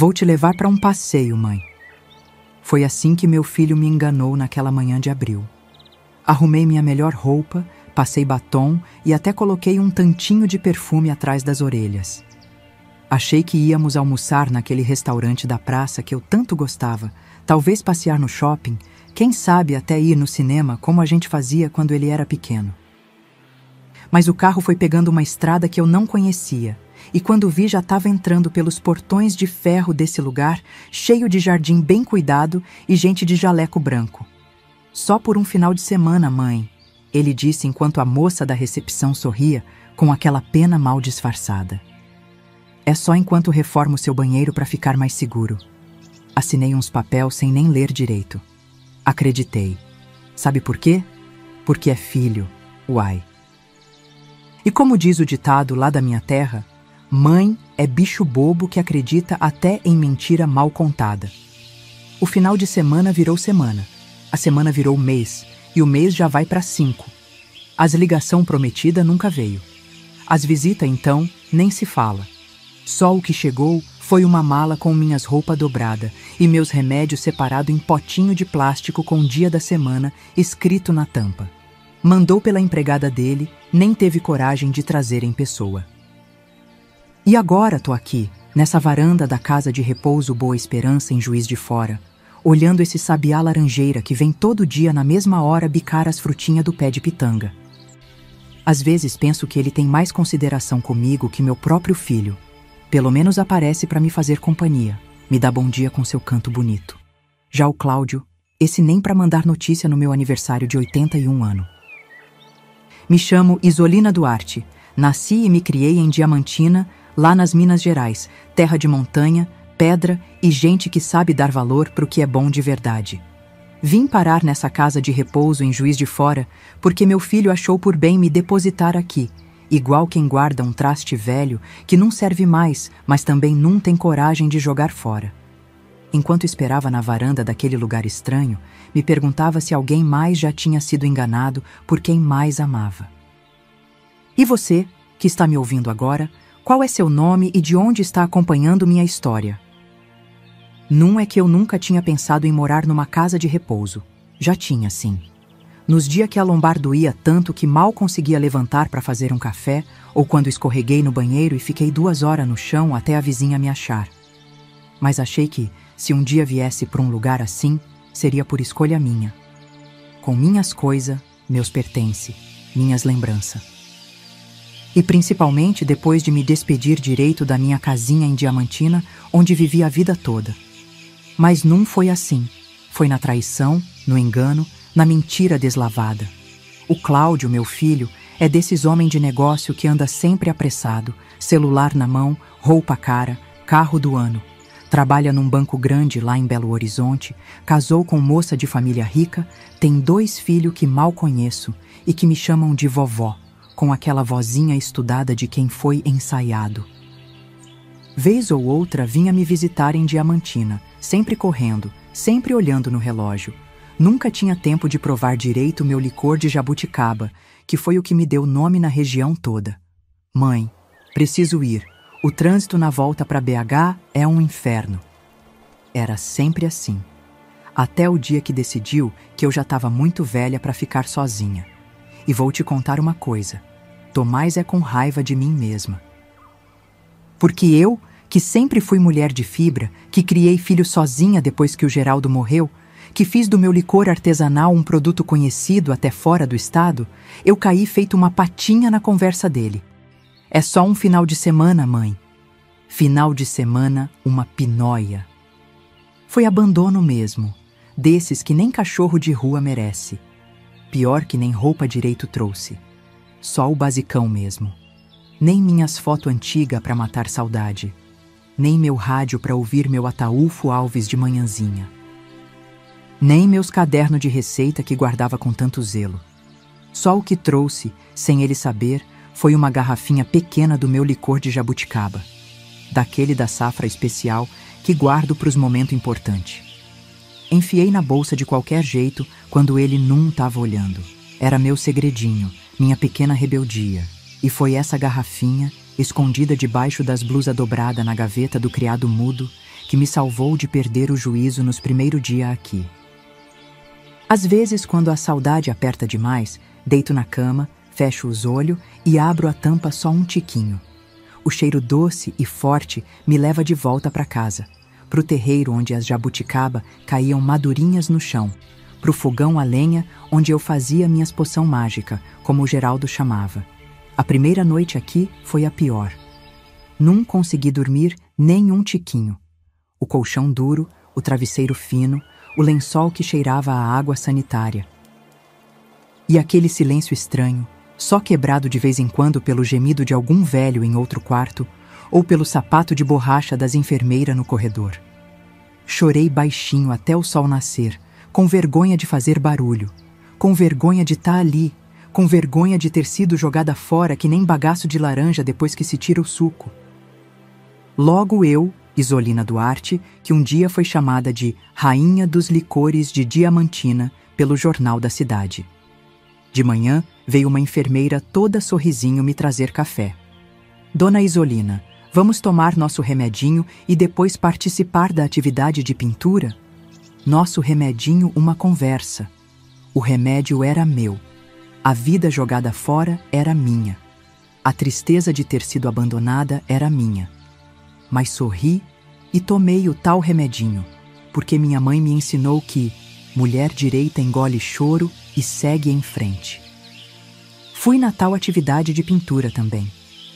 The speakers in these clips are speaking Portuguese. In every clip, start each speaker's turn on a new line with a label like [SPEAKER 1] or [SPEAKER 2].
[SPEAKER 1] Vou te levar para um passeio, mãe. Foi assim que meu filho me enganou naquela manhã de abril. Arrumei minha melhor roupa, passei batom e até coloquei um tantinho de perfume atrás das orelhas. Achei que íamos almoçar naquele restaurante da praça que eu tanto gostava, talvez passear no shopping, quem sabe até ir no cinema como a gente fazia quando ele era pequeno. Mas o carro foi pegando uma estrada que eu não conhecia, e quando vi já estava entrando pelos portões de ferro desse lugar, cheio de jardim bem cuidado e gente de jaleco branco. Só por um final de semana, mãe, ele disse enquanto a moça da recepção sorria com aquela pena mal disfarçada. É só enquanto reformo seu banheiro para ficar mais seguro. Assinei uns papéis sem nem ler direito. Acreditei. Sabe por quê? Porque é filho, uai. E como diz o ditado lá da minha terra, mãe é bicho bobo que acredita até em mentira mal contada. O final de semana virou semana, a semana virou mês, e o mês já vai para 5. As ligação prometida nunca veio. As visitas, então, nem se fala. Só o que chegou foi uma mala com minhas roupas dobradas e meus remédios separados em potinho de plástico com o dia da semana escrito na tampa. Mandou pela empregada dele, nem teve coragem de trazer em pessoa. E agora tô aqui, nessa varanda da casa de repouso Boa Esperança em Juiz de Fora, olhando esse sabiá laranjeira que vem todo dia na mesma hora bicar as frutinhas do pé de pitanga. Às vezes penso que ele tem mais consideração comigo que meu próprio filho. Pelo menos aparece para me fazer companhia, me dá bom dia com seu canto bonito. Já o Cláudio, esse nem para mandar notícia no meu aniversário de 81 anos. Me chamo Isolina Duarte, nasci e me criei em Diamantina, lá nas Minas Gerais, terra de montanha, pedra e gente que sabe dar valor para o que é bom de verdade. Vim parar nessa casa de repouso em Juiz de Fora porque meu filho achou por bem me depositar aqui, igual quem guarda um traste velho que não serve mais, mas também não tem coragem de jogar fora. Enquanto esperava na varanda daquele lugar estranho, me perguntava se alguém mais já tinha sido enganado por quem mais amava. E você, que está me ouvindo agora, qual é seu nome e de onde está acompanhando minha história? Não é que eu nunca tinha pensado em morar numa casa de repouso. Já tinha, sim. Nos dias que a lombar doía tanto que mal conseguia levantar para fazer um café, ou quando escorreguei no banheiro e fiquei 2 horas no chão até a vizinha me achar. Mas achei que, se um dia viesse para um lugar assim, seria por escolha minha. Com minhas coisas, meus pertences, minhas lembranças. E principalmente depois de me despedir direito da minha casinha em Diamantina, onde vivi a vida toda. Mas não foi assim. Foi na traição, no engano, na mentira deslavada. O Cláudio, meu filho, é desses homens de negócio que anda sempre apressado, celular na mão, roupa cara, carro do ano. Trabalha num banco grande lá em Belo Horizonte, casou com moça de família rica, tem 2 filhos que mal conheço e que me chamam de vovó, com aquela vozinha estudada de quem foi ensaiado. Vez ou outra vinha me visitar em Diamantina, sempre correndo, sempre olhando no relógio. Nunca tinha tempo de provar direito o meu licor de jabuticaba, que foi o que me deu nome na região toda. Mãe, preciso ir. O trânsito na volta para BH é um inferno. Era sempre assim. Até o dia que decidiu que eu já estava muito velha para ficar sozinha. E vou te contar uma coisa. Tô mais é com raiva de mim mesma. Porque eu, que sempre fui mulher de fibra, que criei filho sozinha depois que o Geraldo morreu, que fiz do meu licor artesanal um produto conhecido até fora do estado, eu caí feito uma patinha na conversa dele. É só um final de semana, mãe. Final de semana, uma pinóia. Foi abandono mesmo, desses que nem cachorro de rua merece. Pior que nem roupa direito trouxe. Só o basicão mesmo. Nem minhas fotos antigas para matar saudade. Nem meu rádio para ouvir meu Ataúfo Alves de manhãzinha. Nem meus cadernos de receita que guardava com tanto zelo. Só o que trouxe, sem ele saber, foi uma garrafinha pequena do meu licor de jabuticaba. Daquele da safra especial que guardo para os momentos importantes. Enfiei na bolsa de qualquer jeito quando ele não estava olhando. Era meu segredinho, minha pequena rebeldia. E foi essa garrafinha, escondida debaixo das blusas dobradas na gaveta do criado mudo, que me salvou de perder o juízo nos primeiros dias aqui. Às vezes, quando a saudade aperta demais, deito na cama, fecho os olhos e abro a tampa só um tiquinho. O cheiro doce e forte me leva de volta para casa, pro terreiro onde as jabuticaba caíam madurinhas no chão, pro fogão a lenha onde eu fazia minhas poção mágica, como o Geraldo chamava. A primeira noite aqui foi a pior. Não consegui dormir nem um tiquinho. O colchão duro, o travesseiro fino, o lençol que cheirava a água sanitária. E aquele silêncio estranho, só quebrado de vez em quando pelo gemido de algum velho em outro quarto ou pelo sapato de borracha das enfermeiras no corredor. Chorei baixinho até o sol nascer, com vergonha de fazer barulho, com vergonha de estar ali, com vergonha de ter sido jogada fora que nem bagaço de laranja depois que se tira o suco. Logo eu, Isolina Duarte, que um dia foi chamada de Rainha dos Licores de Diamantina pelo jornal da cidade. De manhã, veio uma enfermeira toda sorrisinho me trazer café. Dona Isolina, vamos tomar nosso remedinho e depois participar da atividade de pintura? Nosso remedinho, uma conversa. O remédio era meu. A vida jogada fora era minha. A tristeza de ter sido abandonada era minha. Mas sorri e tomei o tal remedinho, porque minha mãe me ensinou que mulher direita engole choro e segue em frente. Fui na tal atividade de pintura também.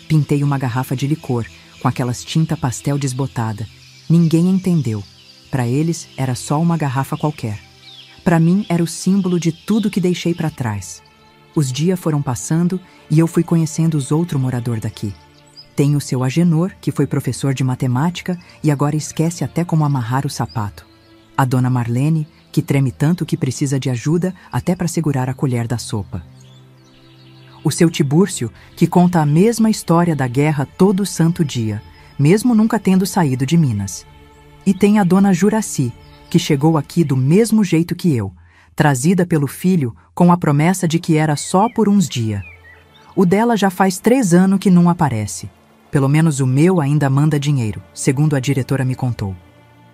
[SPEAKER 1] Pintei uma garrafa de licor, com aquelas tinta pastel desbotada. Ninguém entendeu. Para eles, era só uma garrafa qualquer. Para mim, era o símbolo de tudo que deixei para trás. Os dias foram passando e eu fui conhecendo os outros moradores daqui. Tem o seu Agenor, que foi professor de matemática e agora esquece até como amarrar o sapato. A dona Marlene, que treme tanto que precisa de ajuda até para segurar a colher da sopa. O seu Tibúrcio, que conta a mesma história da guerra todo santo dia, mesmo nunca tendo saído de Minas. E tem a dona Juraci, que chegou aqui do mesmo jeito que eu, trazida pelo filho com a promessa de que era só por uns dias. O dela já faz 3 anos que não aparece. Pelo menos o meu ainda manda dinheiro, segundo a diretora me contou.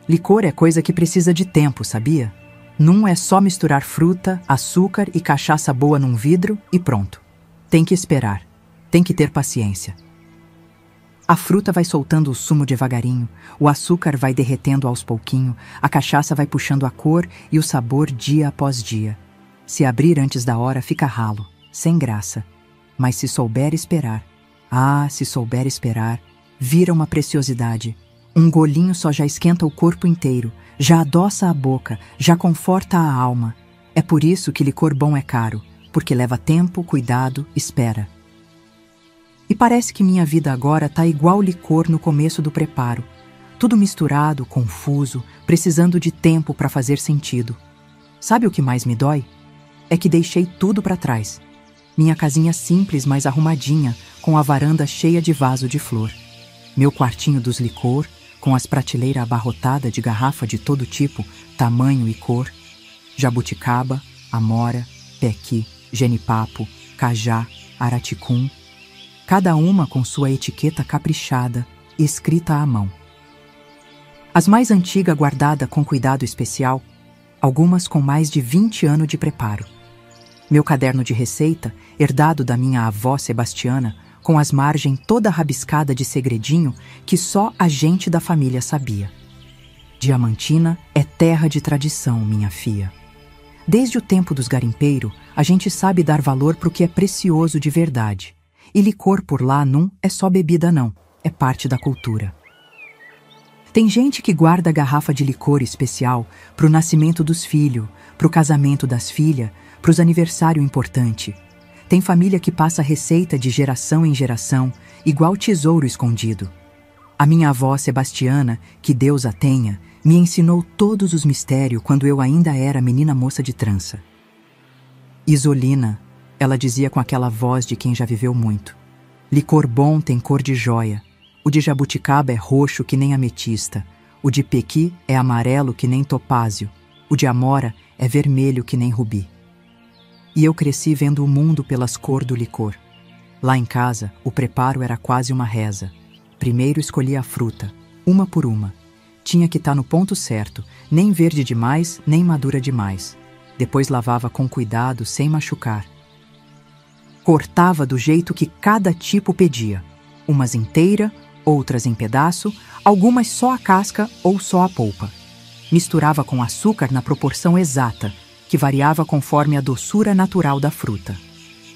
[SPEAKER 1] Licor é coisa que precisa de tempo, sabia? Não é só misturar fruta, açúcar e cachaça boa num vidro e pronto. Tem que esperar. Tem que ter paciência. A fruta vai soltando o sumo devagarinho, o açúcar vai derretendo aos pouquinho, a cachaça vai puxando a cor e o sabor dia após dia. Se abrir antes da hora fica ralo, sem graça. Mas se souber esperar, se souber esperar, vira uma preciosidade. Um golinho só já esquenta o corpo inteiro, já adoça a boca, já conforta a alma. É por isso que licor bom é caro, porque leva tempo, cuidado, espera. E parece que minha vida agora tá igual licor no começo do preparo. Tudo misturado, confuso, precisando de tempo para fazer sentido. Sabe o que mais me dói? É que deixei tudo para trás. Minha casinha simples, mas arrumadinha, com a varanda cheia de vaso de flor. Meu quartinho dos licor, com as prateleiras abarrotadas de garrafa de todo tipo, tamanho e cor. Jabuticaba, amora, pequi, genipapo, cajá, araticum. Cada uma com sua etiqueta caprichada, escrita à mão. As mais antigas guardadas com cuidado especial, algumas com mais de 20 anos de preparo. Meu caderno de receita, herdado da minha avó Sebastiana, com as margens toda rabiscada de segredinho que só a gente da família sabia. Diamantina é terra de tradição, minha filha. Desde o tempo dos garimpeiros, a gente sabe dar valor pro que é precioso de verdade. E licor por lá não é só bebida não, é parte da cultura. Tem gente que guarda garrafa de licor especial pro nascimento dos filhos, pro casamento das filhas, pros aniversário importante. Tem família que passa receita de geração em geração, igual tesouro escondido. A minha avó Sebastiana, que Deus a tenha, me ensinou todos os mistérios quando eu ainda era menina moça de trança. Isolina, ela dizia com aquela voz de quem já viveu muito. Licor bom tem cor de joia. O de jabuticaba é roxo que nem ametista. O de pequi é amarelo que nem topázio. O de amora é vermelho que nem rubi. E eu cresci vendo o mundo pelas cores do licor. Lá em casa, o preparo era quase uma reza. Primeiro escolhia a fruta, uma por uma. Tinha que estar no ponto certo, nem verde demais, nem madura demais. Depois lavava com cuidado, sem machucar. Cortava do jeito que cada tipo pedia. Umas inteira, outras em pedaço, algumas só a casca ou só a polpa. Misturava com açúcar na proporção exata, que variava conforme a doçura natural da fruta.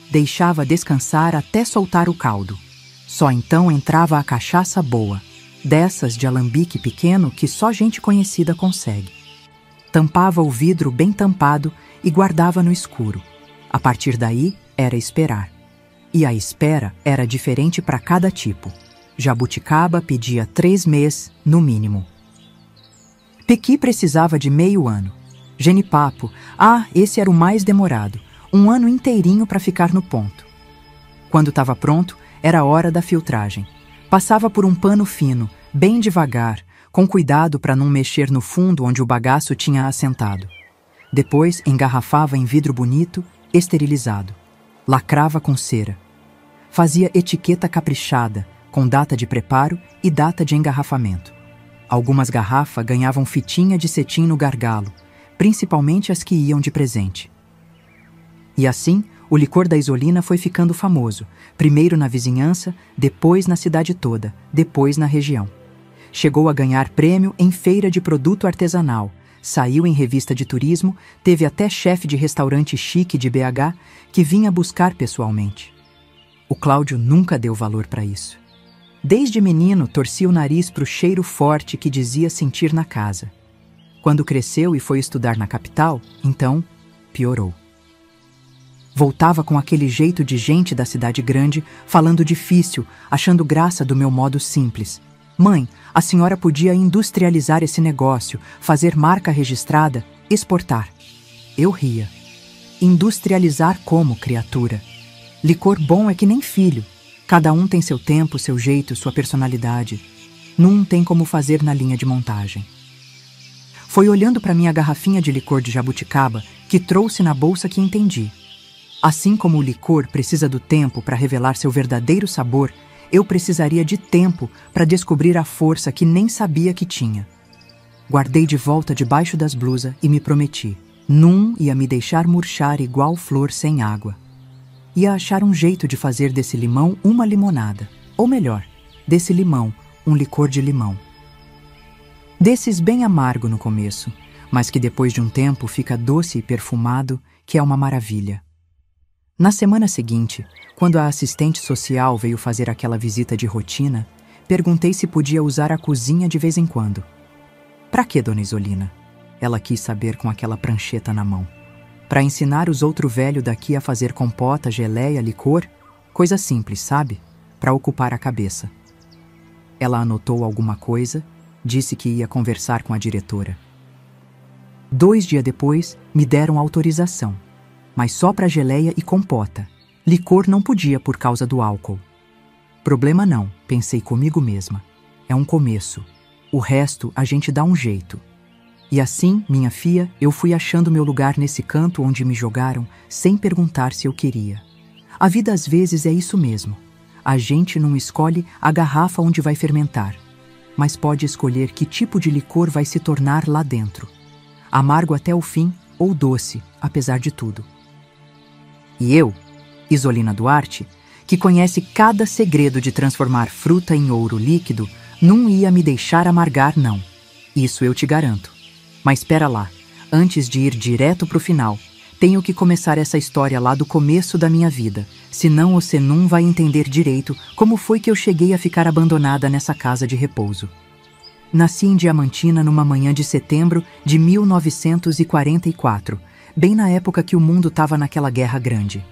[SPEAKER 1] Deixava descansar até soltar o caldo. Só então entrava a cachaça boa, dessas de alambique pequeno que só gente conhecida consegue. Tampava o vidro bem tampado e guardava no escuro. A partir daí, era esperar. E a espera era diferente para cada tipo. Jabuticaba pedia 3 meses, no mínimo. Pequi precisava de meio ano. Genipapo, esse era o mais demorado. 1 ano inteirinho para ficar no ponto. Quando estava pronto, era hora da filtragem. Passava por um pano fino, bem devagar, com cuidado para não mexer no fundo onde o bagaço tinha assentado. Depois engarrafava em vidro bonito, esterilizado. Lacrava com cera. Fazia etiqueta caprichada, com data de preparo e data de engarrafamento. Algumas garrafas ganhavam fitinha de cetim no gargalo, principalmente as que iam de presente. E assim, o licor da Isolina foi ficando famoso, primeiro na vizinhança, depois na cidade toda, depois na região. Chegou a ganhar prêmio em feira de produto artesanal, saiu em revista de turismo, teve até chefe de restaurante chique de BH que vinha buscar pessoalmente. O Cláudio nunca deu valor para isso. Desde menino, torcia o nariz para o cheiro forte que dizia sentir na casa. Quando cresceu e foi estudar na capital, então, piorou. Voltava com aquele jeito de gente da cidade grande, falando difícil, achando graça do meu modo simples. Mãe, a senhora podia industrializar esse negócio, fazer marca registrada, exportar. Eu ria. Industrializar como, criatura? Licor bom é que nem filho. Cada um tem seu tempo, seu jeito, sua personalidade. Num tem como fazer na linha de montagem. Foi olhando para minha garrafinha de licor de jabuticaba que trouxe na bolsa que entendi. Assim como o licor precisa do tempo para revelar seu verdadeiro sabor, eu precisaria de tempo para descobrir a força que nem sabia que tinha. Guardei de volta debaixo das blusas e me prometi. Num ia me deixar murchar igual flor sem água. Ia achar um jeito de fazer desse limão uma limonada. Ou melhor, desse limão, um licor de limão. Desses bem amargo no começo, mas que depois de um tempo fica doce e perfumado, que é uma maravilha. Na semana seguinte, quando a assistente social veio fazer aquela visita de rotina, perguntei se podia usar a cozinha de vez em quando. Pra quê, dona Isolina? Ela quis saber com aquela prancheta na mão. Pra ensinar os outros velhos daqui a fazer compota, geleia, licor? Coisa simples, sabe? Pra ocupar a cabeça. Ela anotou alguma coisa, disse que ia conversar com a diretora. 2 dias depois, me deram autorização. Mas só para geleia e compota. Licor não podia por causa do álcool. Problema não, pensei comigo mesma. É um começo. O resto a gente dá um jeito. E assim, minha filha, eu fui achando meu lugar nesse canto onde me jogaram, sem perguntar se eu queria. A vida às vezes é isso mesmo. A gente não escolhe a garrafa onde vai fermentar, mas pode escolher que tipo de licor vai se tornar lá dentro. Amargo até o fim ou doce, apesar de tudo. E eu, Isolina Duarte, que conhece cada segredo de transformar fruta em ouro líquido, não ia me deixar amargar, não. Isso eu te garanto. Mas espera lá, antes de ir direto pro final, tenho que começar essa história lá do começo da minha vida, senão você não vai entender direito como foi que eu cheguei a ficar abandonada nessa casa de repouso. Nasci em Diamantina numa manhã de setembro de 1944, bem na época que o mundo estava naquela guerra grande.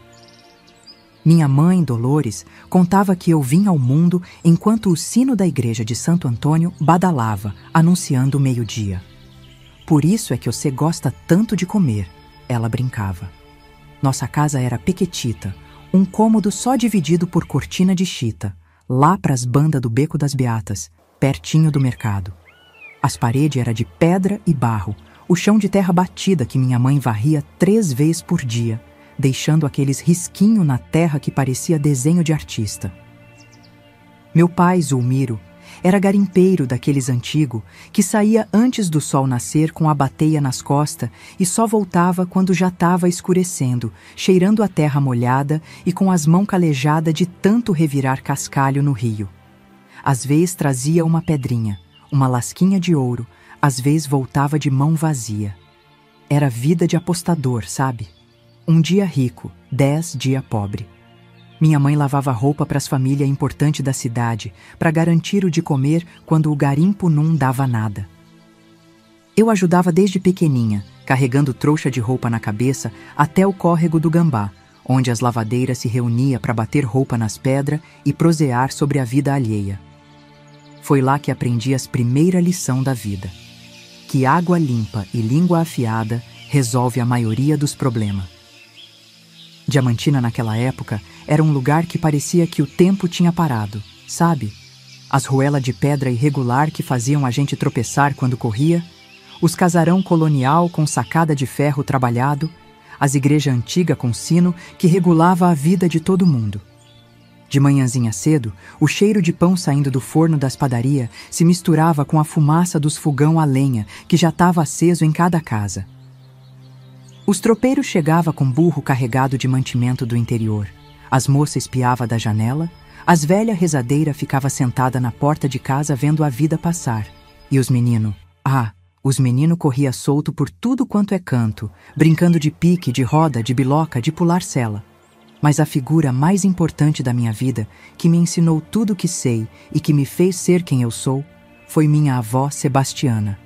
[SPEAKER 1] Minha mãe, Dolores, contava que eu vim ao mundo enquanto o sino da igreja de Santo Antônio badalava, anunciando o meio-dia. Por isso é que você gosta tanto de comer, ela brincava. Nossa casa era pequetita, um cômodo só dividido por cortina de chita, lá pras bandas do Beco das Beatas, pertinho do mercado. As paredes eram de pedra e barro, o chão de terra batida que minha mãe varria 3 vezes por dia, deixando aqueles risquinhos na terra que parecia desenho de artista. Meu pai, Zulmiro, Era garimpeiro daqueles antigo que saía antes do sol nascer com a bateia nas costas e só voltava quando já estava escurecendo, cheirando a terra molhada e com as mãos calejadas de tanto revirar cascalho no rio. Às vezes trazia uma pedrinha, uma lasquinha de ouro, às vezes voltava de mão vazia. Era vida de apostador, sabe? Um dia rico, 10 dias pobre. Minha mãe lavava roupa para as famílias importantes da cidade, para garantir o de comer quando o garimpo não dava nada. Eu ajudava desde pequeninha, carregando trouxa de roupa na cabeça até o córrego do Gambá, onde as lavadeiras se reuniam para bater roupa nas pedras e prosear sobre a vida alheia. Foi lá que aprendi as primeiras lições da vida. Que água limpa e língua afiada resolve a maioria dos problemas. Diamantina naquela época era um lugar que parecia que o tempo tinha parado, sabe? As ruelas de pedra irregular que faziam a gente tropeçar quando corria, os casarão colonial com sacada de ferro trabalhado, as igrejas antigas com sino que regulava a vida de todo mundo. De manhãzinha cedo, o cheiro de pão saindo do forno das padarias se misturava com a fumaça dos fogão a lenha que já estava aceso em cada casa. Os tropeiros chegavam com burro carregado de mantimento do interior. As moças espiavam da janela, as velhas rezadeiras ficavam sentadas na porta de casa vendo a vida passar. E os meninos? Os meninos corriam solto por tudo quanto é canto, brincando de pique, de roda, de biloca, de pular sela. Mas a figura mais importante da minha vida, que me ensinou tudo o que sei e que me fez ser quem eu sou, foi minha avó Sebastiana.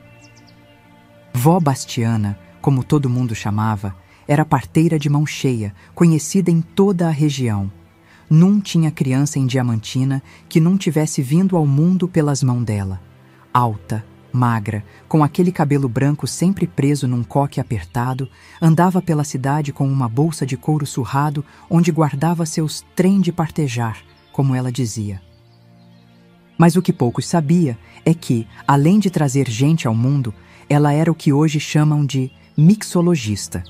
[SPEAKER 1] Vó Bastiana, como todo mundo chamava, era parteira de mão cheia, conhecida em toda a região. Não tinha criança em Diamantina que não tivesse vindo ao mundo pelas mãos dela. Alta, magra, com aquele cabelo branco sempre preso num coque apertado, andava pela cidade com uma bolsa de couro surrado onde guardava seus trem de partejar, como ela dizia. Mas o que poucos sabia é que, além de trazer gente ao mundo, ela era o que hoje chamam de mixologista,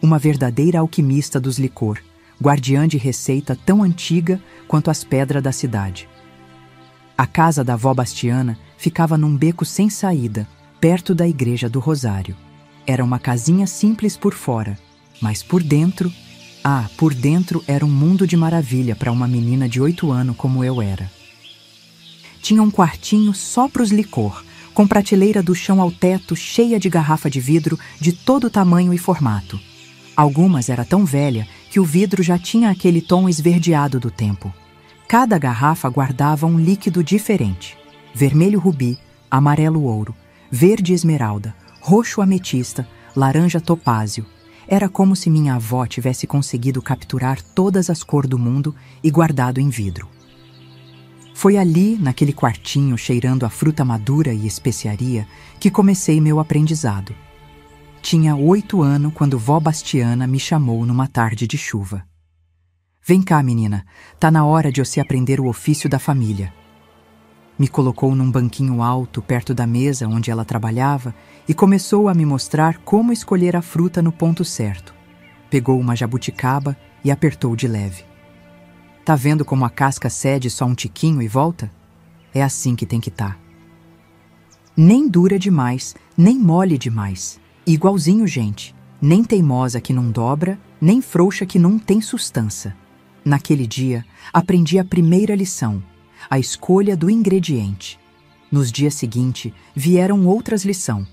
[SPEAKER 1] uma verdadeira alquimista dos licor, guardiã de receita tão antiga quanto as pedras da cidade. A casa da avó Bastiana ficava num beco sem saída, perto da igreja do Rosário. Era uma casinha simples por fora, mas por dentro era um mundo de maravilha para uma menina de 8 anos como eu era. Tinha um quartinho só pros licor, com prateleira do chão ao teto cheia de garrafa de vidro de todo tamanho e formato. Algumas era tão velha que o vidro já tinha aquele tom esverdeado do tempo. Cada garrafa guardava um líquido diferente: vermelho rubi, amarelo ouro, verde esmeralda, roxo ametista, laranja topázio. Era como se minha avó tivesse conseguido capturar todas as cores do mundo e guardado em vidro. Foi ali, naquele quartinho cheirando a fruta madura e especiaria, que comecei meu aprendizado. Tinha 8 anos quando vó Bastiana me chamou numa tarde de chuva. Vem cá, menina, tá na hora de você aprender o ofício da família. Me colocou num banquinho alto perto da mesa onde ela trabalhava e começou a me mostrar como escolher a fruta no ponto certo. Pegou uma jabuticaba e apertou de leve. Tá vendo como a casca cede só um tiquinho e volta? É assim que tem que tá. Nem dura demais, nem mole demais. Igualzinho, gente. Nem teimosa que não dobra, nem frouxa que não tem sustância. Naquele dia, aprendi a primeira lição, a escolha do ingrediente. Nos dias seguintes, vieram outras lições,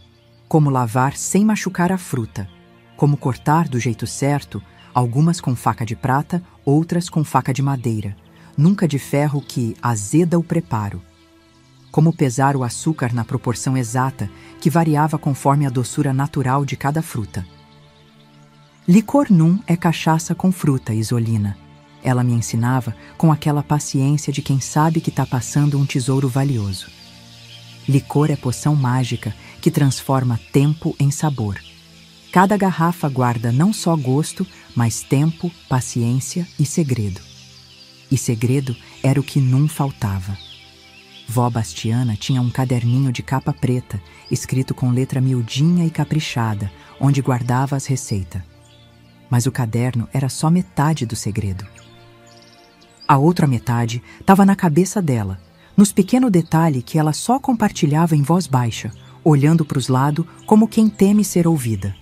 [SPEAKER 1] como lavar sem machucar a fruta, como cortar do jeito certo, algumas com faca de prata, outras com faca de madeira, nunca de ferro que azeda o preparo. Como pesar o açúcar na proporção exata, que variava conforme a doçura natural de cada fruta. Licor num é cachaça com fruta, Isolina. Ela me ensinava com aquela paciência de quem sabe que está passando um tesouro valioso. Licor é poção mágica que transforma tempo em sabor. Cada garrafa guarda não só gosto, mas tempo, paciência e segredo. E segredo era o que não faltava. Vó Bastiana tinha um caderninho de capa preta, escrito com letra miudinha e caprichada, onde guardava as receitas. Mas o caderno era só metade do segredo. A outra metade estava na cabeça dela, nos pequeno detalhe que ela só compartilhava em voz baixa, olhando para os lados como quem teme ser ouvida.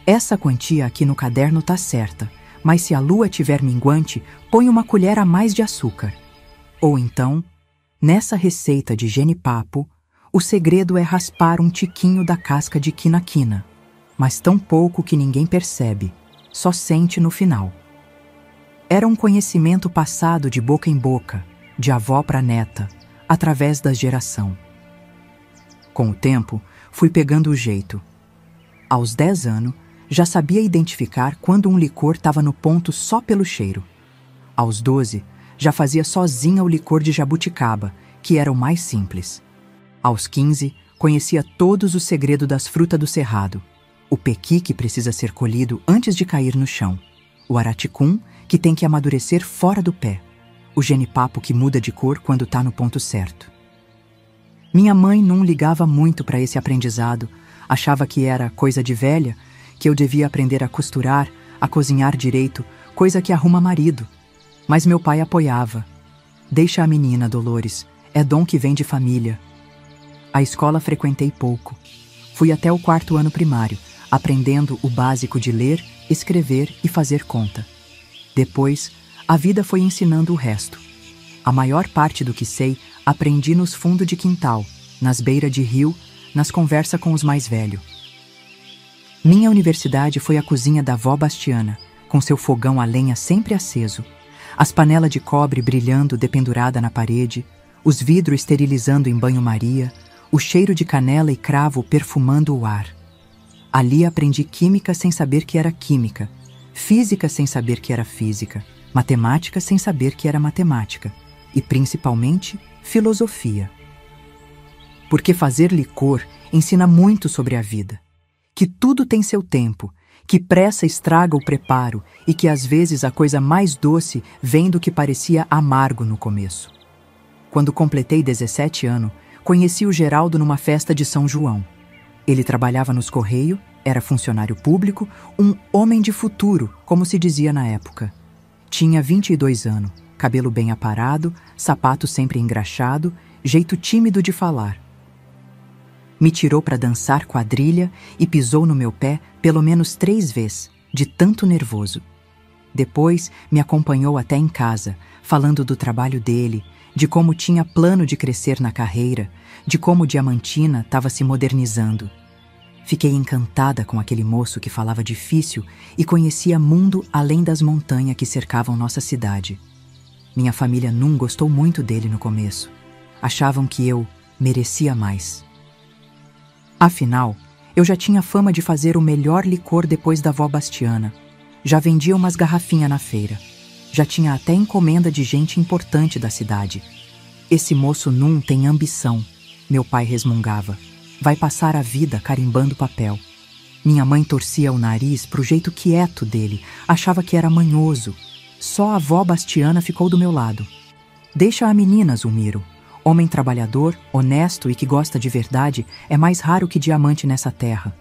[SPEAKER 1] Essa quantia aqui no caderno tá certa, mas se a lua tiver minguante, põe uma colher a mais de açúcar. Ou então, nessa receita de jenipapo, o segredo é raspar um tiquinho da casca de quina-quina, mas tão pouco que ninguém percebe, só sente no final. Era um conhecimento passado de boca em boca, de avó para neta, através da geração. Com o tempo, fui pegando o jeito. Aos 10 anos, já sabia identificar quando um licor estava no ponto só pelo cheiro. Aos 12, já fazia sozinha o licor de jabuticaba, que era o mais simples. Aos 15, conhecia todos os segredos das frutas do cerrado. O pequi, que precisa ser colhido antes de cair no chão. O araticum, que tem que amadurecer fora do pé. O jenipapo, que muda de cor quando está no ponto certo. Minha mãe não ligava muito para esse aprendizado, achava que era coisa de velha, que eu devia aprender a costurar, a cozinhar direito, coisa que arruma marido. Mas meu pai apoiava. Deixa a menina, Dolores, é dom que vem de família. A escola frequentei pouco. Fui até o 4º ano primário, aprendendo o básico de ler, escrever e fazer conta. Depois, a vida foi ensinando o resto. A maior parte do que sei, aprendi nos fundos de quintal, nas beiras de rio, nas conversas com os mais velhos. Minha universidade foi a cozinha da vó Bastiana, com seu fogão a lenha sempre aceso, as panelas de cobre brilhando dependurada na parede, os vidros esterilizando em banho-maria, o cheiro de canela e cravo perfumando o ar. Ali aprendi química sem saber que era química, física sem saber que era física, matemática sem saber que era matemática, e principalmente filosofia. Porque fazer licor ensina muito sobre a vida. Que tudo tem seu tempo, que pressa estraga o preparo e que às vezes a coisa mais doce vem do que parecia amargo no começo. Quando completei 17 anos, conheci o Geraldo numa festa de São João. Ele trabalhava nos Correios, era funcionário público, um homem de futuro, como se dizia na época. Tinha 22 anos, cabelo bem aparado, sapato sempre engraxado, jeito tímido de falar. Me tirou para dançar quadrilha e pisou no meu pé pelo menos 3 vezes, de tanto nervoso. Depois me acompanhou até em casa, falando do trabalho dele, de como tinha plano de crescer na carreira, de como Diamantina estava se modernizando. Fiquei encantada com aquele moço que falava difícil e conhecia mundo além das montanhas que cercavam nossa cidade. Minha família não gostou muito dele no começo. Achavam que eu merecia mais. Afinal, eu já tinha fama de fazer o melhor licor depois da vó Bastiana. Já vendia umas garrafinhas na feira. Já tinha até encomenda de gente importante da cidade. Esse moço não tem ambição, meu pai resmungava. Vai passar a vida carimbando papel. Minha mãe torcia o nariz pro jeito quieto dele, achava que era manhoso. Só a vó Bastiana ficou do meu lado. Deixa a menina, Zulmiro. Homem trabalhador, honesto e que gosta de verdade é mais raro que diamante nessa terra.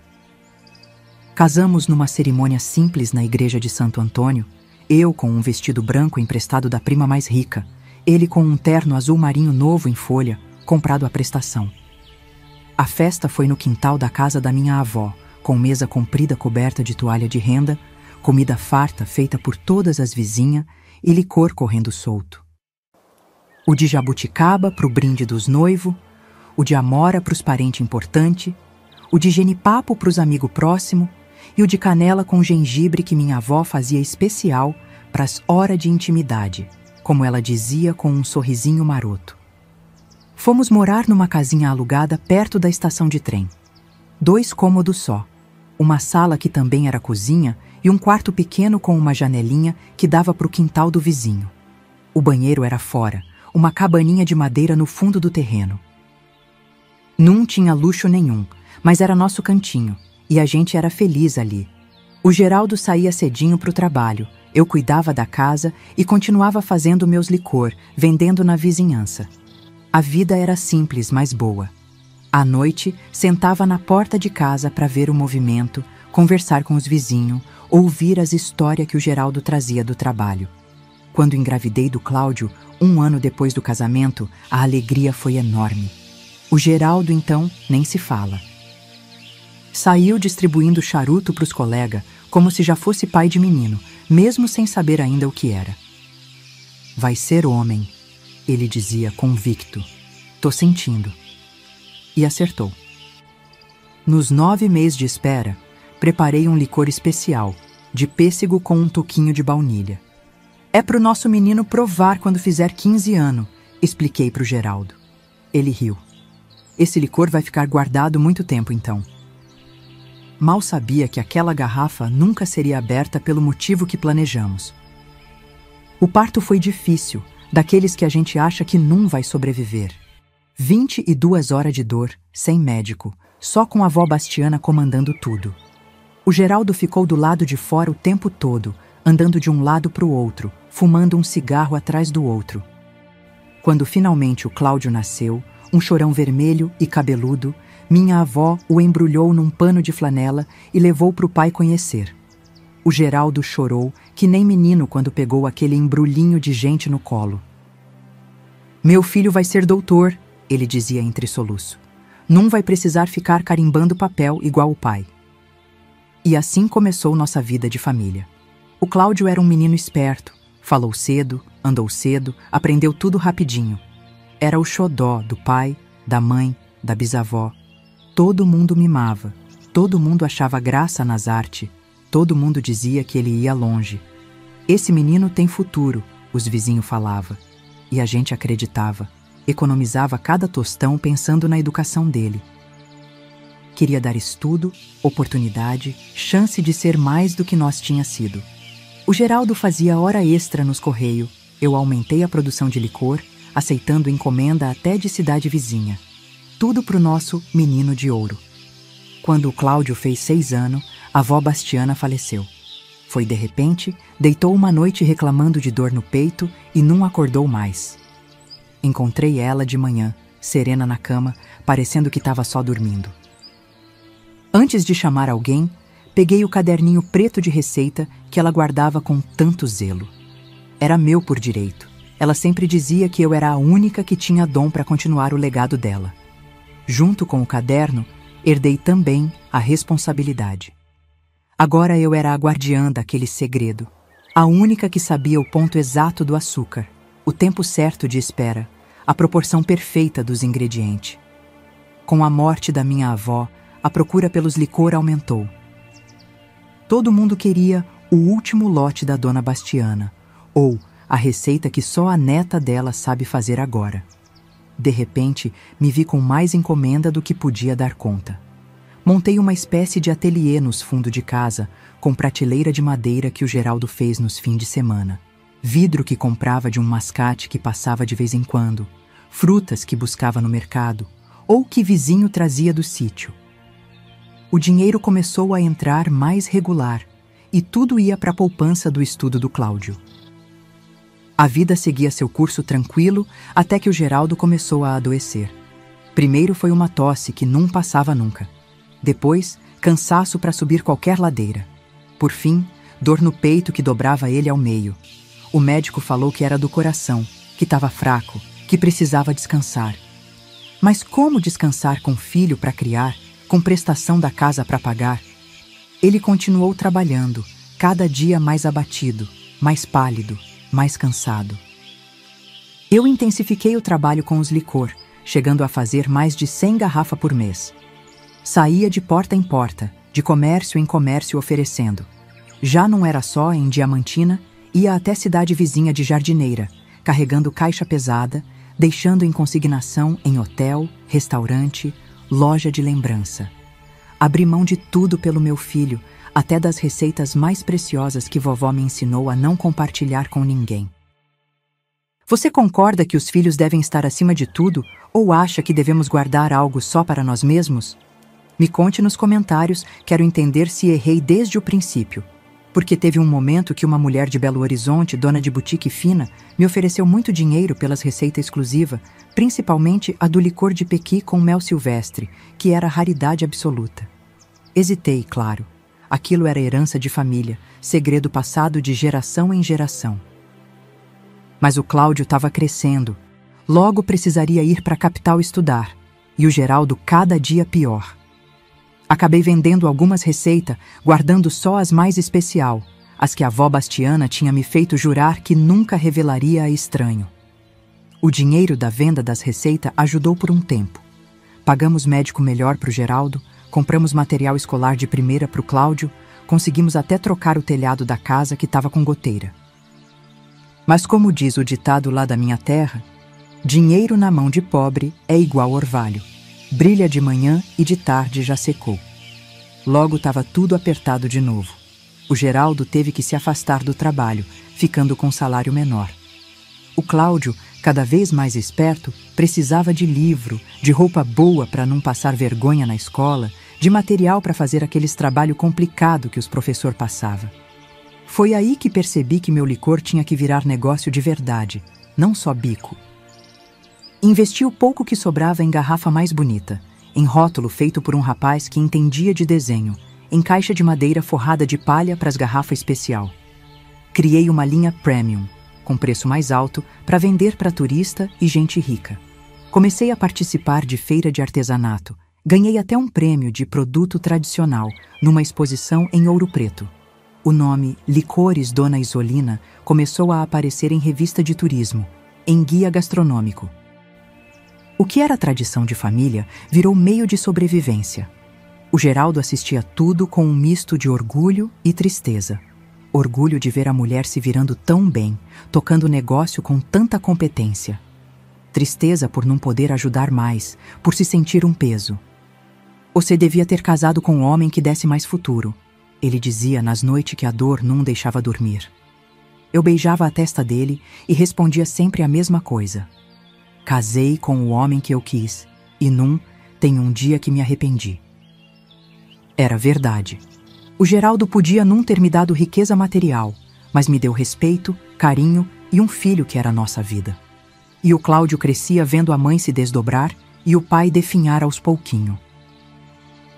[SPEAKER 1] Casamos numa cerimônia simples na igreja de Santo Antônio, eu com um vestido branco emprestado da prima mais rica, ele com um terno azul marinho novo em folha, comprado à prestação. A festa foi no quintal da casa da minha avó, com mesa comprida coberta de toalha de renda, comida farta feita por todas as vizinhas e licor correndo solto. O de jabuticaba pro brinde dos noivos, o de amora pros parentes importantes, o de jenipapo pros amigos próximos e o de canela com gengibre que minha avó fazia especial pras horas de intimidade, como ela dizia com um sorrisinho maroto. Fomos morar numa casinha alugada perto da estação de trem. 2 cômodos só, uma sala que também era cozinha e um quarto pequeno com uma janelinha que dava pro quintal do vizinho. O banheiro era fora, uma cabaninha de madeira no fundo do terreno. Não tinha luxo nenhum, mas era nosso cantinho, e a gente era feliz ali. O Geraldo saía cedinho pro trabalho, eu cuidava da casa e continuava fazendo meus licor, vendendo na vizinhança. A vida era simples, mas boa. À noite, sentava na porta de casa para ver o movimento, conversar com os vizinhos, ouvir as histórias que o Geraldo trazia do trabalho. Quando engravidei do Cláudio, 1 ano depois do casamento, a alegria foi enorme. O Geraldo, então, nem se fala. Saiu distribuindo charuto para os colegas, como se já fosse pai de menino, mesmo sem saber ainda o que era. Vai ser homem, ele dizia convicto. Tô sentindo. E acertou. Nos 9 meses de espera, preparei um licor especial, de pêssego com um toquinho de baunilha. É pro nosso menino provar quando fizer 15 anos, expliquei pro Geraldo. Ele riu. Esse licor vai ficar guardado muito tempo, então. Mal sabia que aquela garrafa nunca seria aberta pelo motivo que planejamos. O parto foi difícil, daqueles que a gente acha que não vai sobreviver. 22 horas de dor, sem médico, só com a avó Bastiana comandando tudo. O Geraldo ficou do lado de fora o tempo todo, andando de um lado para o outro, fumando um cigarro atrás do outro. Quando finalmente o Cláudio nasceu, um chorão vermelho e cabeludo, minha avó o embrulhou num pano de flanela e levou para o pai conhecer. O Geraldo chorou, que nem menino quando pegou aquele embrulhinho de gente no colo. Meu filho vai ser doutor, ele dizia entre soluço. Não vai precisar ficar carimbando papel igual o pai. E assim começou nossa vida de família. O Cláudio era um menino esperto, falou cedo, andou cedo, aprendeu tudo rapidinho. Era o xodó do pai, da mãe, da bisavó. Todo mundo mimava, todo mundo achava graça nas artes, todo mundo dizia que ele ia longe. Esse menino tem futuro, os vizinhos falavam. E a gente acreditava, economizava cada tostão pensando na educação dele. Queria dar estudo, oportunidade, chance de ser mais do que nós tinha sido. O Geraldo fazia hora extra nos correios, eu aumentei a produção de licor, aceitando encomenda até de cidade vizinha. Tudo pro nosso menino de ouro. Quando o Cláudio fez 6 anos, a avó Bastiana faleceu. Foi de repente, deitou uma noite reclamando de dor no peito e não acordou mais. Encontrei ela de manhã, serena na cama, parecendo que estava só dormindo. Antes de chamar alguém, peguei o caderninho preto de receita que ela guardava com tanto zelo. Era meu por direito. Ela sempre dizia que eu era a única que tinha dom para continuar o legado dela. Junto com o caderno, herdei também a responsabilidade. Agora eu era a guardiã daquele segredo, a única que sabia o ponto exato do açúcar, o tempo certo de espera, a proporção perfeita dos ingredientes. Com a morte da minha avó, a procura pelos licor aumentou. Todo mundo queria o último lote da dona Bastiana, ou a receita que só a neta dela sabe fazer agora. De repente, me vi com mais encomenda do que podia dar conta. Montei uma espécie de ateliê nos fundos de casa, com prateleira de madeira que o Geraldo fez nos fins de semana. Vidro que comprava de um mascate que passava de vez em quando, frutas que buscava no mercado, ou que vizinho trazia do sítio. O dinheiro começou a entrar mais regular, e tudo ia para a poupança do estudo do Cláudio. A vida seguia seu curso tranquilo até que o Geraldo começou a adoecer. Primeiro foi uma tosse que não passava nunca. Depois, cansaço para subir qualquer ladeira. Por fim, dor no peito que dobrava ele ao meio. O médico falou que era do coração, que estava fraco, que precisava descansar. Mas como descansar com filho para criar, com prestação da casa para pagar? Ele continuou trabalhando, cada dia mais abatido, mais pálido, mais cansado. Eu intensifiquei o trabalho com os licor, chegando a fazer mais de 100 garrafas por mês. Saía de porta em porta, de comércio em comércio oferecendo. Já não era só em Diamantina, ia até cidade vizinha de Jardineira, carregando caixa pesada, deixando em consignação em hotel, restaurante, loja de lembrança. Abri mão de tudo pelo meu filho, até das receitas mais preciosas que vovó me ensinou a não compartilhar com ninguém. Você concorda que os filhos devem estar acima de tudo ou acha que devemos guardar algo só para nós mesmos? Me conte nos comentários, quero entender se errei desde o princípio. Porque teve um momento que uma mulher de Belo Horizonte, dona de boutique fina, me ofereceu muito dinheiro pelas receitas exclusivas, principalmente a do licor de pequi com mel silvestre, que era raridade absoluta. Hesitei, claro. Aquilo era herança de família, segredo passado de geração em geração. Mas o Cláudio estava crescendo. Logo precisaria ir para a capital estudar. E o Geraldo cada dia pior. Acabei vendendo algumas receitas, guardando só as mais especial, as que a avó Bastiana tinha me feito jurar que nunca revelaria a estranho. O dinheiro da venda das receitas ajudou por um tempo. Pagamos médico melhor para o Geraldo, compramos material escolar de primeira para o Cláudio, conseguimos até trocar o telhado da casa que estava com goteira. Mas como diz o ditado lá da minha terra, dinheiro na mão de pobre é igual orvalho. Brilha de manhã e de tarde já secou. Logo estava tudo apertado de novo. O Geraldo teve que se afastar do trabalho, ficando com salário menor. O Cláudio, cada vez mais esperto, precisava de livro, de roupa boa para não passar vergonha na escola, de material para fazer aqueles trabalho complicado que os professor passava. Foi aí que percebi que meu licor tinha que virar negócio de verdade, não só bico. Investi o pouco que sobrava em garrafa mais bonita, em rótulo feito por um rapaz que entendia de desenho, em caixa de madeira forrada de palha para as garrafas especial. Criei uma linha premium, com preço mais alto, para vender para turista e gente rica. Comecei a participar de feira de artesanato. Ganhei até um prêmio de produto tradicional, numa exposição em Ouro Preto. O nome Licores Dona Isolina começou a aparecer em revista de turismo, em guia gastronômico. O que era tradição de família virou meio de sobrevivência. O Geraldo assistia tudo com um misto de orgulho e tristeza. Orgulho de ver a mulher se virando tão bem, tocando negócio com tanta competência. Tristeza por não poder ajudar mais, por se sentir um peso. Você devia ter casado com um homem que desse mais futuro, ele dizia nas noites que a dor não deixava dormir. Eu beijava a testa dele e respondia sempre a mesma coisa. Casei com o homem que eu quis, e tem um dia que me arrependi. Era verdade. O Geraldo podia não ter me dado riqueza material, mas me deu respeito, carinho e um filho que era a nossa vida. E o Cláudio crescia vendo a mãe se desdobrar e o pai definhar aos pouquinho.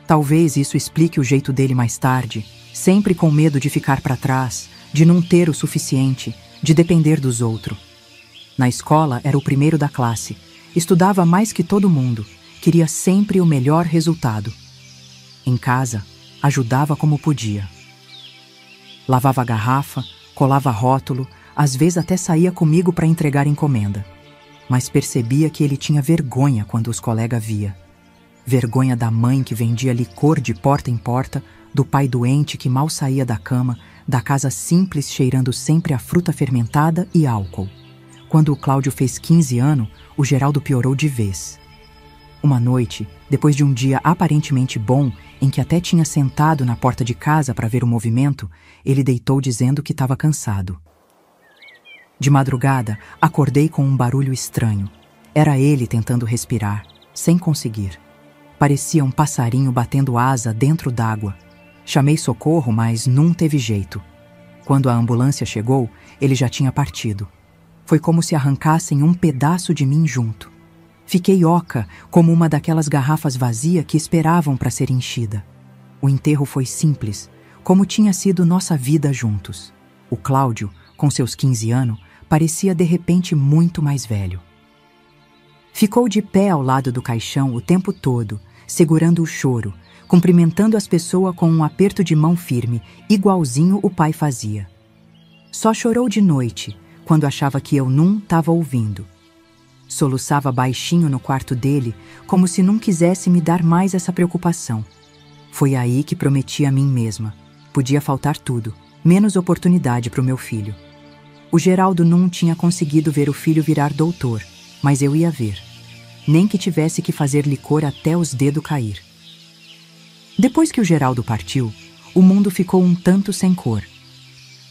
[SPEAKER 1] Talvez isso explique o jeito dele mais tarde, sempre com medo de ficar para trás, de não ter o suficiente, de depender dos outros. Na escola era o primeiro da classe, estudava mais que todo mundo, queria sempre o melhor resultado. Em casa, ajudava como podia. Lavava a garrafa, colava rótulo, às vezes até saía comigo para entregar encomenda. Mas percebia que ele tinha vergonha quando os colegas via. Vergonha da mãe que vendia licor de porta em porta, do pai doente que mal saía da cama, da casa simples cheirando sempre a fruta fermentada e álcool. Quando o Cláudio fez 15 anos, o Geraldo piorou de vez. Uma noite, depois de um dia aparentemente bom, em que até tinha sentado na porta de casa para ver o movimento, ele deitou dizendo que estava cansado. De madrugada, acordei com um barulho estranho. Era ele tentando respirar, sem conseguir. Parecia um passarinho batendo asa dentro d'água. Chamei socorro, mas não teve jeito. Quando a ambulância chegou, ele já tinha partido. Foi como se arrancassem um pedaço de mim junto. Fiquei oca, como uma daquelas garrafas vazias que esperavam para ser enchida. O enterro foi simples, como tinha sido nossa vida juntos. O Cláudio, com seus 15 anos, parecia de repente muito mais velho. Ficou de pé ao lado do caixão o tempo todo, segurando o choro, cumprimentando as pessoas com um aperto de mão firme, igualzinho o pai fazia. Só chorou de noite, quando achava que eu não estava ouvindo. Soluçava baixinho no quarto dele, como se não quisesse me dar mais essa preocupação. Foi aí que prometi a mim mesma. Podia faltar tudo, menos oportunidade para o meu filho. O Geraldo não tinha conseguido ver o filho virar doutor, mas eu ia ver. Nem que tivesse que fazer licor até os dedos cair. Depois que o Geraldo partiu, o mundo ficou um tanto sem cor.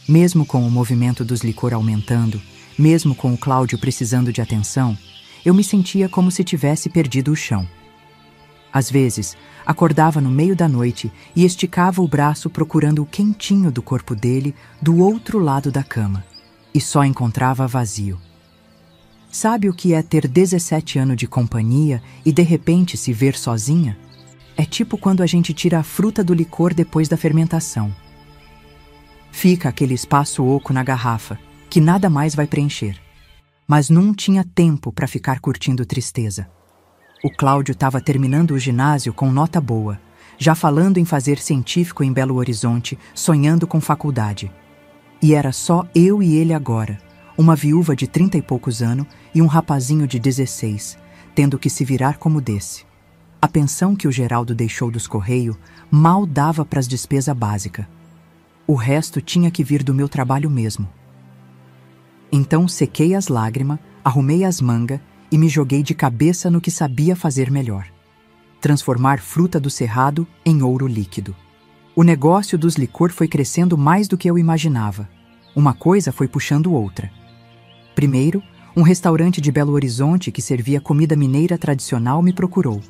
[SPEAKER 1] Mesmo com o movimento dos licor aumentando, mesmo com o Cláudio precisando de atenção, eu me sentia como se tivesse perdido o chão. Às vezes, acordava no meio da noite e esticava o braço procurando o quentinho do corpo dele do outro lado da cama, e só encontrava vazio. Sabe o que é ter 17 anos de companhia e de repente se ver sozinha? É tipo quando a gente tira a fruta do licor depois da fermentação. Fica aquele espaço oco na garrafa, que nada mais vai preencher. mas não tinha tempo para ficar curtindo tristeza. O Cláudio estava terminando o ginásio com nota boa, já falando em fazer científico em Belo Horizonte, sonhando com faculdade. E era só eu e ele agora, uma viúva de 30 e poucos anos e um rapazinho de 16, tendo que se virar como desse. A pensão que o Geraldo deixou dos Correios mal dava para as despesas básicas. O resto tinha que vir do meu trabalho mesmo. Então sequei as lágrimas, arrumei as mangas e me joguei de cabeça no que sabia fazer melhor: transformar fruta do cerrado em ouro líquido. O negócio dos licor foi crescendo mais do que eu imaginava. Uma coisa foi puxando outra. Primeiro, um restaurante de Belo Horizonte que servia comida mineira tradicional me procurou.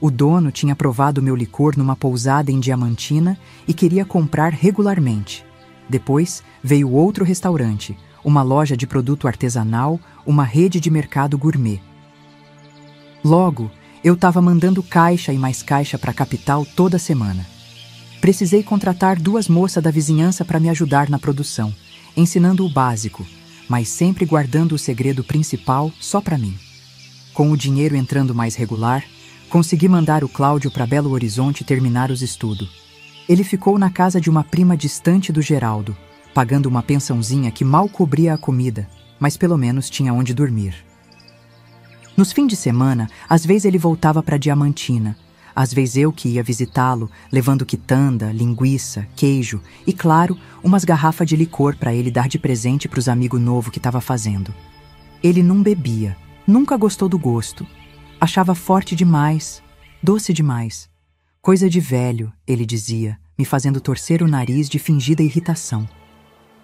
[SPEAKER 1] O dono tinha provado meu licor numa pousada em Diamantina e queria comprar regularmente. Depois veio outro restaurante, uma loja de produto artesanal, uma rede de mercado gourmet. Logo, eu estava mandando caixa e mais caixa para a capital toda semana. Precisei contratar 2 moças da vizinhança para me ajudar na produção, ensinando o básico, mas sempre guardando o segredo principal só para mim. Com o dinheiro entrando mais regular, consegui mandar o Cláudio para Belo Horizonte terminar os estudos. Ele ficou na casa de uma prima distante do Geraldo, pagando uma pensãozinha que mal cobria a comida, mas pelo menos tinha onde dormir. Nos fins de semana, às vezes ele voltava para Diamantina, às vezes eu que ia visitá-lo, levando quitanda, linguiça, queijo e, claro, umas garrafas de licor para ele dar de presente para os amigos novos que estava fazendo. Ele não bebia, nunca gostou do gosto. Achava forte demais, doce demais. Coisa de velho, ele dizia, me fazendo torcer o nariz de fingida irritação.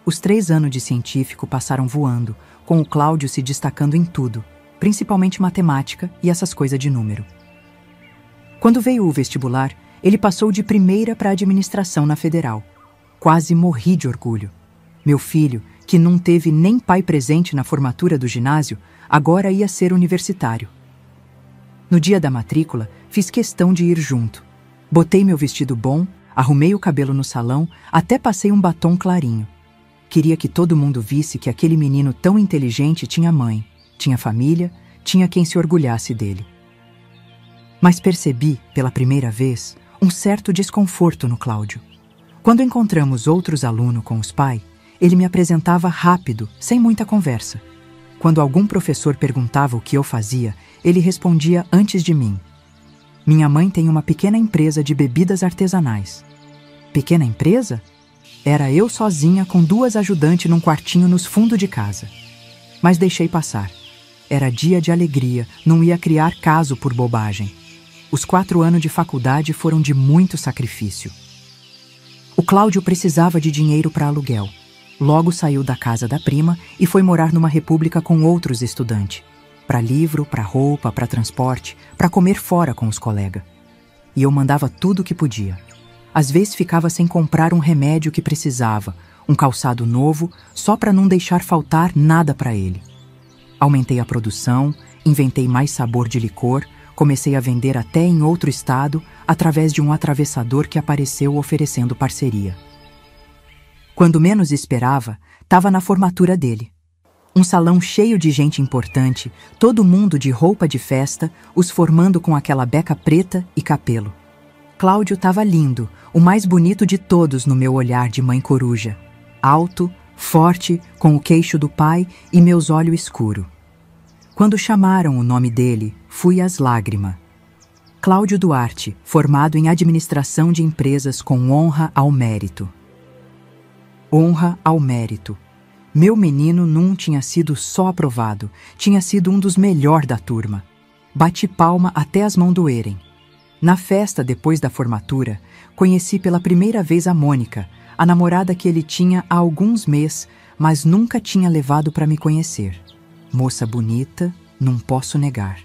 [SPEAKER 1] Os 3 anos de científico passaram voando, com o Cláudio se destacando em tudo, principalmente matemática e essas coisas de número. Quando veio o vestibular, ele passou de primeira para a administração na Federal. Quase morri de orgulho. Meu filho, que não teve nem pai presente na formatura do ginásio, agora ia ser universitário. No dia da matrícula, fiz questão de ir junto. Botei meu vestido bom, arrumei o cabelo no salão, até passei um batom clarinho. Queria que todo mundo visse que aquele menino tão inteligente tinha mãe, tinha família, tinha quem se orgulhasse dele. Mas percebi, pela primeira vez, um certo desconforto no Cláudio. Quando encontramos outros alunos com os pais, ele me apresentava rápido, sem muita conversa. Quando algum professor perguntava o que eu fazia, ele respondia antes de mim. Minha mãe tem uma pequena empresa de bebidas artesanais. Pequena empresa? Era eu sozinha com 2 ajudantes num quartinho nos fundos de casa. Mas deixei passar. Era dia de alegria, não ia criar caso por bobagem. Os 4 anos de faculdade foram de muito sacrifício. O Cláudio precisava de dinheiro para aluguel. Logo saiu da casa da prima e foi morar numa república com outros estudantes. Para livro, para roupa, para transporte, para comer fora com os colegas. E eu mandava tudo o que podia. Às vezes ficava sem comprar um remédio que precisava, um calçado novo, só para não deixar faltar nada para ele. Aumentei a produção, inventei mais sabor de licor, comecei a vender até em outro estado, através de um atravessador que apareceu oferecendo parceria. Quando menos esperava, estava na formatura dele. Um salão cheio de gente importante, todo mundo de roupa de festa, os formando com aquela beca preta e capelo. Cláudio estava lindo, o mais bonito de todos no meu olhar de mãe coruja. Alto, forte, com o queixo do pai e meus olhos escuros. Quando chamaram o nome dele, fui às lágrimas. Cláudio Duarte, formado em administração de empresas com honra ao mérito. Honra ao mérito. Meu menino não tinha sido só aprovado, tinha sido um dos melhores da turma. Bati palma até as mãos doerem. Na festa depois da formatura, conheci pela primeira vez a Mônica, a namorada que ele tinha há alguns meses, mas nunca tinha levado para me conhecer. Moça bonita, não posso negar.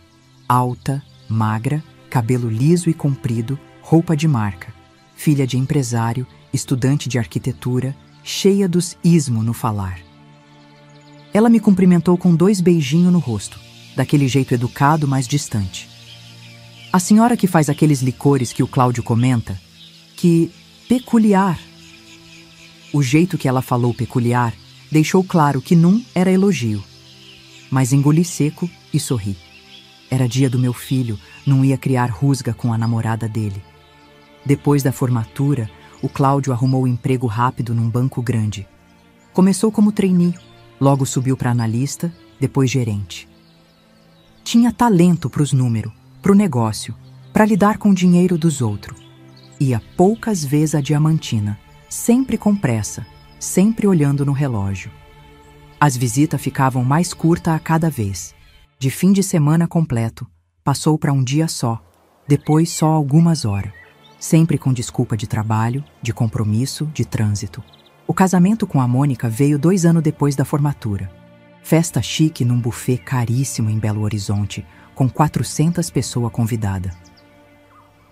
[SPEAKER 1] Alta, magra, cabelo liso e comprido, roupa de marca. Filha de empresário, estudante de arquitetura, cheia dos ismos no falar. Ela me cumprimentou com 2 beijinhos no rosto, daquele jeito educado, mas distante. A senhora que faz aqueles licores que o Cláudio comenta, que peculiar. O jeito que ela falou peculiar deixou claro que não era elogio. mas engoli seco e sorri. Era dia do meu filho, não ia criar rusga com a namorada dele. Depois da formatura, o Cláudio arrumou emprego rápido num banco grande. Começou como trainee, logo subiu para analista, depois gerente. Tinha talento para os números, para o negócio, para lidar com o dinheiro dos outros. Ia poucas vezes à Diamantina, sempre com pressa, sempre olhando no relógio. As visitas ficavam mais curtas a cada vez. De fim de semana completo, passou para um dia só, depois só algumas horas. Sempre com desculpa de trabalho, de compromisso, de trânsito. O casamento com a Mônica veio 2 anos depois da formatura. Festa chique num buffet caríssimo em Belo Horizonte, com 400 pessoas convidadas.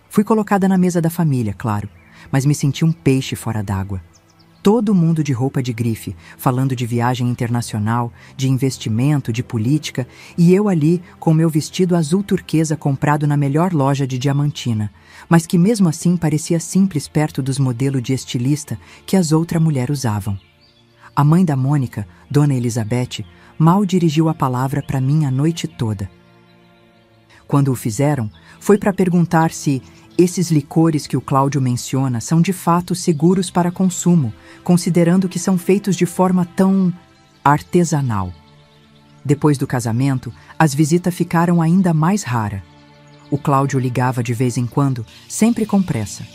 [SPEAKER 1] Fui colocada na mesa da família, claro, mas me senti um peixe fora d'água. Todo mundo de roupa de grife, falando de viagem internacional, de investimento, de política, e eu ali com meu vestido azul turquesa comprado na melhor loja de Diamantina, mas que mesmo assim parecia simples perto dos modelos de estilista que as outras mulheres usavam. A mãe da Mônica, Dona Elizabeth, mal dirigiu a palavra para mim a noite toda. Quando o fizeram, foi para perguntar se esses licores que o Cláudio menciona são de fato seguros para consumo, considerando que são feitos de forma tão artesanal. Depois do casamento, as visitas ficaram ainda mais raras. O Cláudio ligava de vez em quando, sempre com pressa.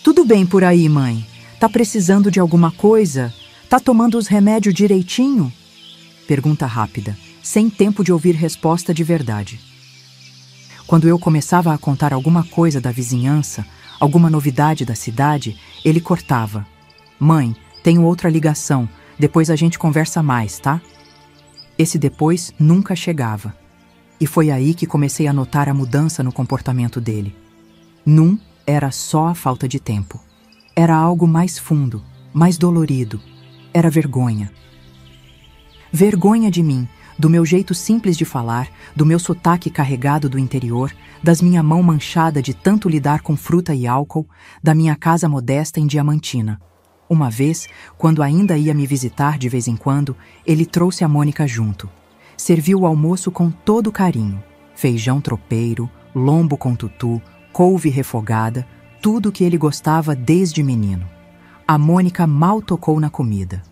[SPEAKER 1] "Tudo bem por aí, mãe? Tá precisando de alguma coisa? Tá tomando os remédios direitinho?" Pergunta rápida, sem tempo de ouvir resposta de verdade. Quando eu começava a contar alguma coisa da vizinhança, alguma novidade da cidade, ele cortava. "Mãe, tenho outra ligação, depois a gente conversa mais, tá?" Esse depois nunca chegava. E foi aí que comecei a notar a mudança no comportamento dele. Não era só a falta de tempo. Era algo mais fundo, mais dolorido. Era vergonha. Vergonha de mim, do meu jeito simples de falar, do meu sotaque carregado do interior, das minha mão manchada de tanto lidar com fruta e álcool, da minha casa modesta em Diamantina. Uma vez, quando ainda ia me visitar de vez em quando, ele trouxe a Mônica junto. Serviu o almoço com todo carinho. Feijão tropeiro, lombo com tutu, couve refogada, tudo que ele gostava desde menino. A Mônica mal tocou na comida.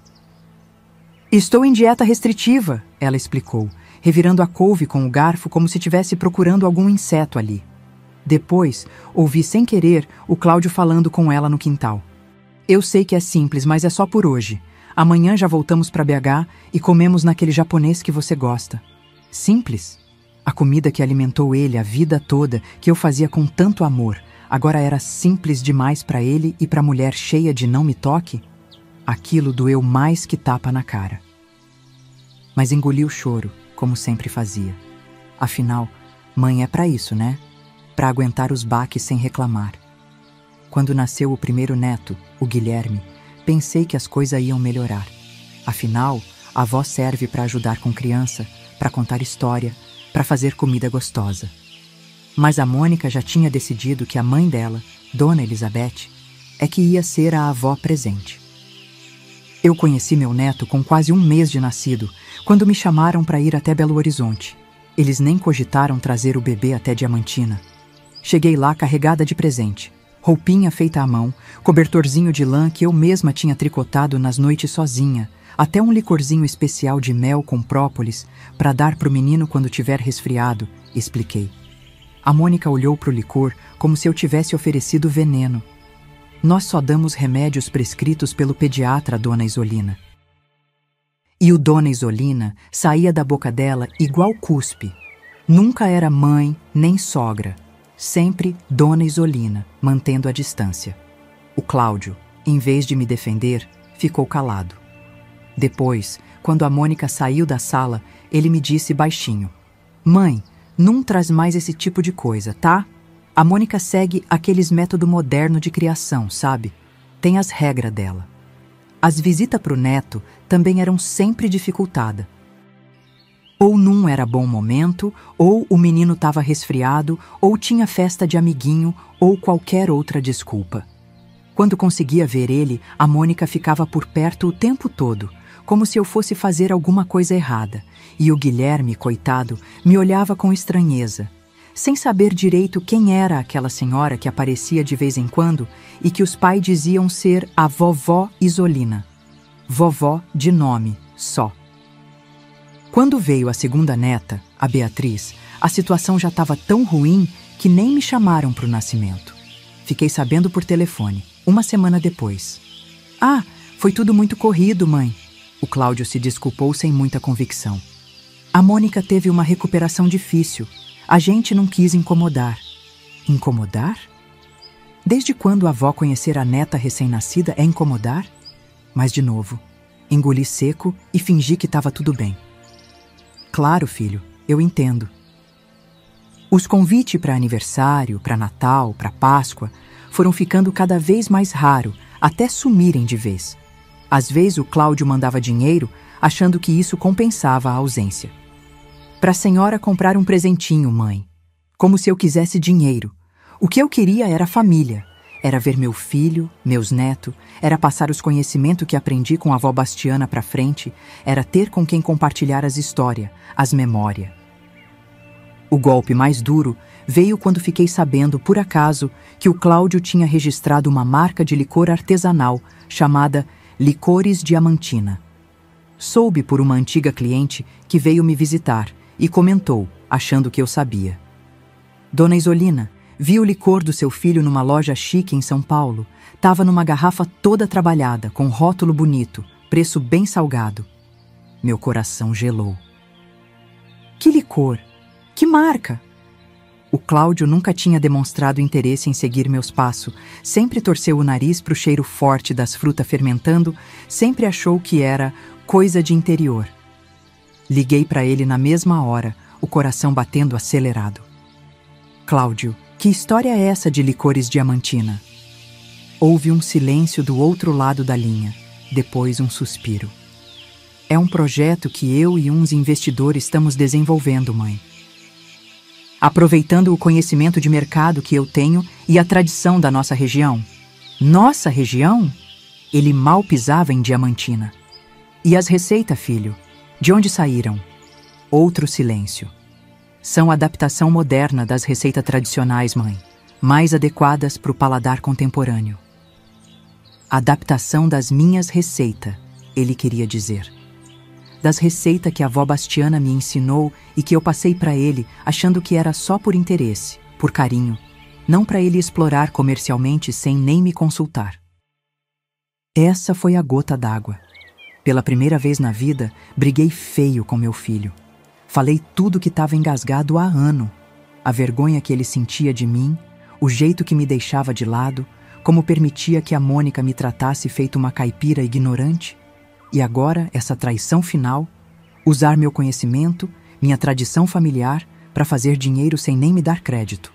[SPEAKER 1] "Estou em dieta restritiva", ela explicou, revirando a couve com o garfo como se estivesse procurando algum inseto ali. Depois, ouvi sem querer o Cláudio falando com ela no quintal. "Eu sei que é simples, mas é só por hoje. Amanhã já voltamos para BH e comemos naquele japonês que você gosta." Simples? A comida que alimentou ele a vida toda, que eu fazia com tanto amor, agora era simples demais para ele e para a mulher cheia de não me toque? Aquilo doeu mais que tapa na cara. Mas engoli o choro, como sempre fazia. Afinal, mãe é para isso, né? Para aguentar os baques sem reclamar. Quando nasceu o primeiro neto, o Guilherme, pensei que as coisas iam melhorar. Afinal, a avó serve para ajudar com criança, para contar história, para fazer comida gostosa. Mas a Mônica já tinha decidido que a mãe dela, Dona Elizabeth, é que ia ser a avó presente. Eu conheci meu neto com quase 1 mês de nascido, quando me chamaram para ir até Belo Horizonte. Eles nem cogitaram trazer o bebê até Diamantina. Cheguei lá carregada de presente. Roupinha feita à mão, cobertorzinho de lã que eu mesma tinha tricotado nas noites sozinha, até um licorzinho especial de mel com própolis para dar pro menino quando tiver resfriado, expliquei. A Mônica olhou pro licor como se eu tivesse oferecido veneno. "Nós só damos remédios prescritos pelo pediatra, Dona Isolina." E o Dona Isolina saía da boca dela igual cuspe. Nunca era mãe nem sogra. Sempre Dona Isolina, mantendo a distância. O Cláudio, em vez de me defender, ficou calado. Depois, quando a Mônica saiu da sala, ele me disse baixinho: "Mãe, não traz mais esse tipo de coisa, tá? A Mônica segue aqueles métodos modernos de criação, sabe? Tem as regras dela." As visitas pro neto também eram sempre dificultadas. Ou não era bom momento, ou o menino estava resfriado, ou tinha festa de amiguinho, ou qualquer outra desculpa. Quando conseguia ver ele, a Mônica ficava por perto o tempo todo, como se eu fosse fazer alguma coisa errada, e o Guilherme, coitado, me olhava com estranheza, sem saber direito quem era aquela senhora que aparecia de vez em quando e que os pais diziam ser a vovó Isolina. Vovó de nome só. Quando veio a segunda neta, a Beatriz, a situação já estava tão ruim que nem me chamaram para o nascimento. Fiquei sabendo por telefone, uma semana depois. Ah, foi tudo muito corrido, mãe. O Cláudio se desculpou sem muita convicção. A Mônica teve uma recuperação difícil. A gente não quis incomodar. Incomodar? Desde quando a avó conhecer a neta recém-nascida é incomodar? Mas de novo, engoli seco e fingi que estava tudo bem. Claro, filho, eu entendo. Os convites para aniversário, para Natal, para Páscoa foram ficando cada vez mais raro, até sumirem de vez. Às vezes o Cláudio mandava dinheiro, achando que isso compensava a ausência. Para a senhora comprar um presentinho, mãe. Como se eu quisesse dinheiro. O que eu queria era família. Era ver meu filho, meus netos, era passar os conhecimentos que aprendi com a avó Bastiana para frente, era ter com quem compartilhar as histórias, as memórias. O golpe mais duro veio quando fiquei sabendo, por acaso, que o Cláudio tinha registrado uma marca de licor artesanal chamada Licores Diamantina. Soube por uma antiga cliente que veio me visitar e comentou, achando que eu sabia. Dona Isolina, vi o licor do seu filho numa loja chique em São Paulo. Tava numa garrafa toda trabalhada, com rótulo bonito, preço bem salgado. Meu coração gelou. Que licor? Que marca? O Cláudio nunca tinha demonstrado interesse em seguir meus passos, sempre torceu o nariz para o cheiro forte das frutas fermentando, sempre achou que era coisa de interior. Liguei para ele na mesma hora, o coração batendo acelerado. Cláudio, que história é essa de Licores Diamantina? Houve um silêncio do outro lado da linha, depois um suspiro. É um projeto que eu e uns investidores estamos desenvolvendo, mãe. Aproveitando o conhecimento de mercado que eu tenho e a tradição da nossa região. Nossa região? Ele mal pisava em Diamantina. E as receitas, filho? De onde saíram? Outro silêncio. São adaptação moderna das receitas tradicionais, mãe, mais adequadas para o paladar contemporâneo. Adaptação das minhas receitas, ele queria dizer. Das receitas que a avó Bastiana me ensinou e que eu passei para ele achando que era só por interesse, por carinho, não para ele explorar comercialmente sem nem me consultar. Essa foi a gota d'água. Pela primeira vez na vida, briguei feio com meu filho. Falei tudo que estava engasgado há ano. A vergonha que ele sentia de mim, o jeito que me deixava de lado, como permitia que a Mônica me tratasse feito uma caipira ignorante. E agora, essa traição final, usar meu conhecimento, minha tradição familiar, para fazer dinheiro sem nem me dar crédito.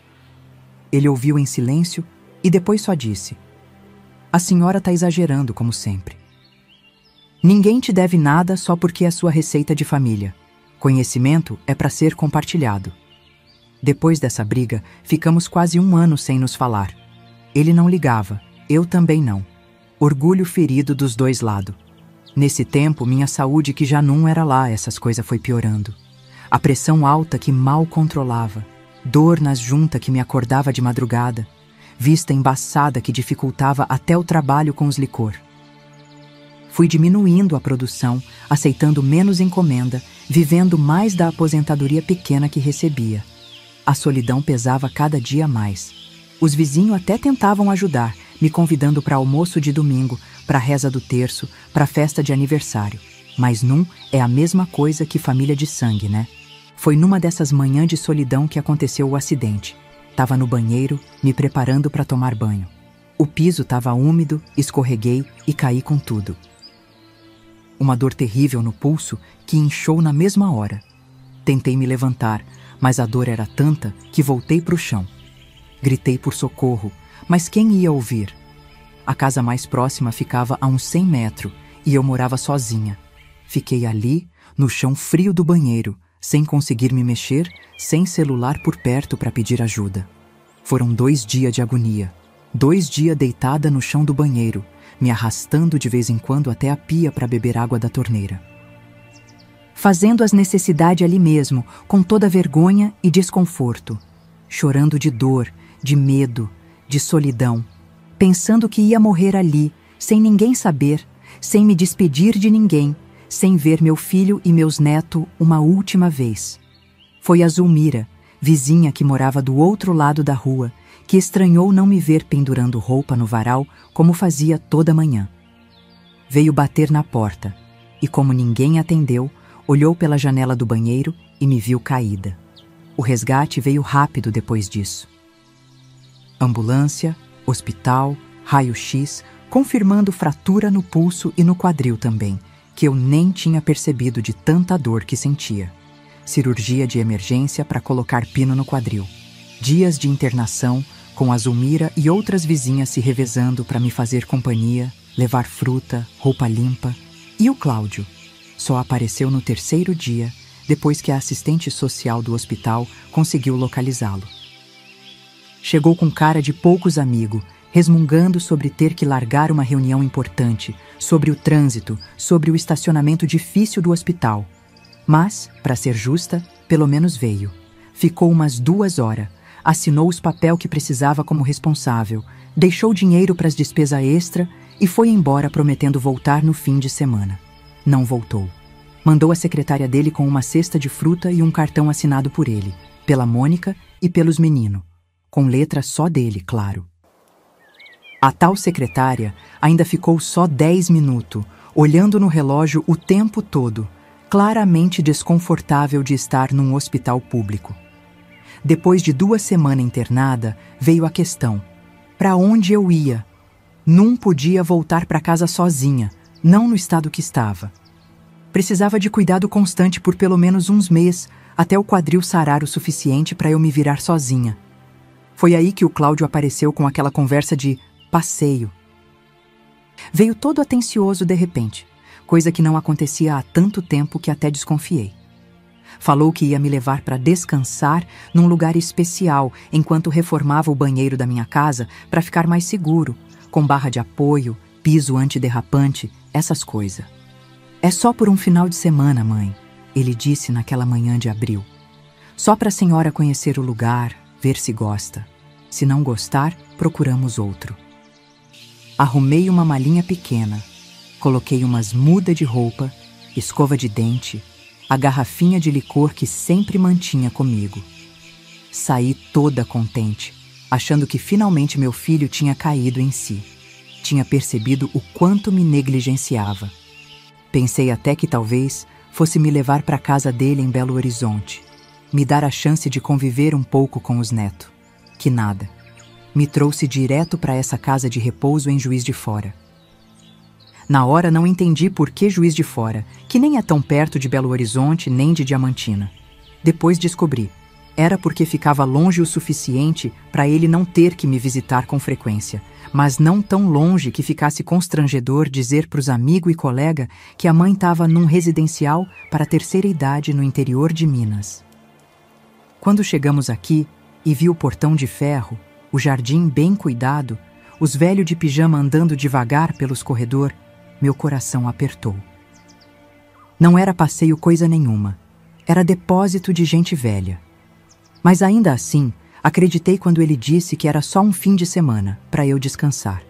[SPEAKER 1] Ele ouviu em silêncio e depois só disse: a senhora está exagerando, como sempre. Ninguém te deve nada só porque é sua receita de família. Conhecimento é para ser compartilhado. Depois dessa briga, ficamos quase 1 ano sem nos falar. Ele não ligava, eu também não. Orgulho ferido dos dois lados. Nesse tempo, minha saúde que já não era lá, essas coisas foi piorando. A pressão alta que mal controlava, dor nas juntas que me acordava de madrugada, vista embaçada que dificultava até o trabalho com os licor. Fui diminuindo a produção, aceitando menos encomenda, vivendo mais da aposentadoria pequena que recebia. A solidão pesava cada dia mais. Os vizinhos até tentavam ajudar, me convidando para almoço de domingo, para reza do terço, para festa de aniversário. Mas é a mesma coisa que família de sangue, né? Foi numa dessas manhãs de solidão que aconteceu o acidente. Tava no banheiro, me preparando para tomar banho. O piso estava úmido, escorreguei e caí com tudo. Uma dor terrível no pulso que inchou na mesma hora. Tentei me levantar, mas a dor era tanta que voltei para o chão. Gritei por socorro, mas quem ia ouvir? A casa mais próxima ficava a uns 100 metros e eu morava sozinha. Fiquei ali, no chão frio do banheiro, sem conseguir me mexer, sem celular por perto para pedir ajuda. Foram 2 dias de agonia. 2 dias deitada no chão do banheiro, me arrastando de vez em quando até a pia para beber água da torneira. Fazendo as necessidades ali mesmo, com toda vergonha e desconforto, chorando de dor, de medo, de solidão, pensando que ia morrer ali, sem ninguém saber, sem me despedir de ninguém, sem ver meu filho e meus netos uma última vez. Foi a Zulmira, vizinha que morava do outro lado da rua, que estranhou não me ver pendurando roupa no varal como fazia toda manhã. Veio bater na porta e, como ninguém atendeu, olhou pela janela do banheiro e me viu caída. O resgate veio rápido depois disso. Ambulância, hospital, raio-x, confirmando fratura no pulso e no quadril também, que eu nem tinha percebido de tanta dor que sentia. Cirurgia de emergência para colocar pino no quadril. Dias de internação, com a Zulmira e outras vizinhas se revezando para me fazer companhia, levar fruta, roupa limpa. E o Cláudio só apareceu no 3º dia, depois que a assistente social do hospital conseguiu localizá-lo. Chegou com cara de poucos amigos, resmungando sobre ter que largar uma reunião importante, sobre o trânsito, sobre o estacionamento difícil do hospital. Mas, para ser justa, pelo menos veio. Ficou umas 2 horas, assinou os papéis que precisava como responsável, deixou dinheiro para as despesas extra e foi embora prometendo voltar no fim de semana. Não voltou. Mandou a secretária dele com uma cesta de fruta e um cartão assinado por ele, pela Mônica e pelos meninos, com letra só dele, claro. A tal secretária ainda ficou só 10 minutos, olhando no relógio o tempo todo, claramente desconfortável de estar num hospital público. Depois de 2 semanas internada, veio a questão: para onde eu ia? Não podia voltar para casa sozinha, não no estado que estava. Precisava de cuidado constante por pelo menos uns meses, até o quadril sarar o suficiente para eu me virar sozinha. Foi aí que o Cláudio apareceu com aquela conversa de passeio. Veio todo atencioso de repente, coisa que não acontecia há tanto tempo que até desconfiei. Falou que ia me levar para descansar num lugar especial enquanto reformava o banheiro da minha casa para ficar mais seguro, com barra de apoio, piso antiderrapante, essas coisas. É só por um final de semana, mãe, ele disse naquela manhã de abril. Só para a senhora conhecer o lugar, ver se gosta. Se não gostar, procuramos outro. Arrumei uma malinha pequena, coloquei umas mudas de roupa, escova de dente, a garrafinha de licor que sempre mantinha comigo. Saí toda contente, achando que finalmente meu filho tinha caído em si. Tinha percebido o quanto me negligenciava. Pensei até que talvez fosse me levar para a casa dele em Belo Horizonte, me dar a chance de conviver um pouco com os netos. Que nada. Me trouxe direto para essa casa de repouso em Juiz de Fora. Na hora não entendi por que Juiz de Fora, que nem é tão perto de Belo Horizonte nem de Diamantina. Depois descobri. Era porque ficava longe o suficiente para ele não ter que me visitar com frequência, mas não tão longe que ficasse constrangedor dizer para os amigos e colega que a mãe estava num residencial para a 3ª idade no interior de Minas. Quando chegamos aqui e vi o portão de ferro, o jardim bem cuidado, os velhos de pijama andando devagar pelos corredores, meu coração apertou. Não era passeio coisa nenhuma, era depósito de gente velha. Mas ainda assim, acreditei quando ele disse que era só um fim de semana, para eu descansar.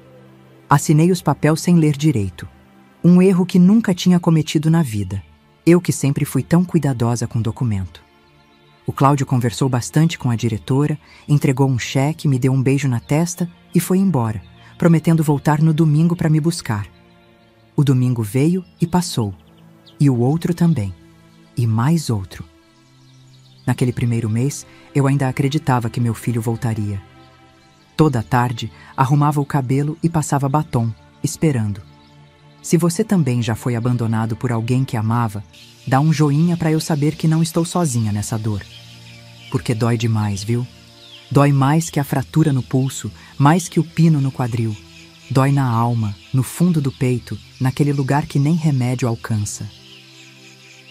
[SPEAKER 1] Assinei os papéis sem ler direito. Um erro que nunca tinha cometido na vida. Eu que sempre fui tão cuidadosa com documento. O Cláudio conversou bastante com a diretora, entregou um cheque, me deu um beijo na testa e foi embora, prometendo voltar no domingo para me buscar. O domingo veio e passou. E o outro também. E mais outro. Naquele primeiro mês, eu ainda acreditava que meu filho voltaria. Toda tarde, arrumava o cabelo e passava batom, esperando. Se você também já foi abandonado por alguém que amava, dá um joinha para eu saber que não estou sozinha nessa dor. Porque dói demais, viu? Dói mais que a fratura no pulso, mais que o pino no quadril. Dói na alma, no fundo do peito, naquele lugar que nem remédio alcança.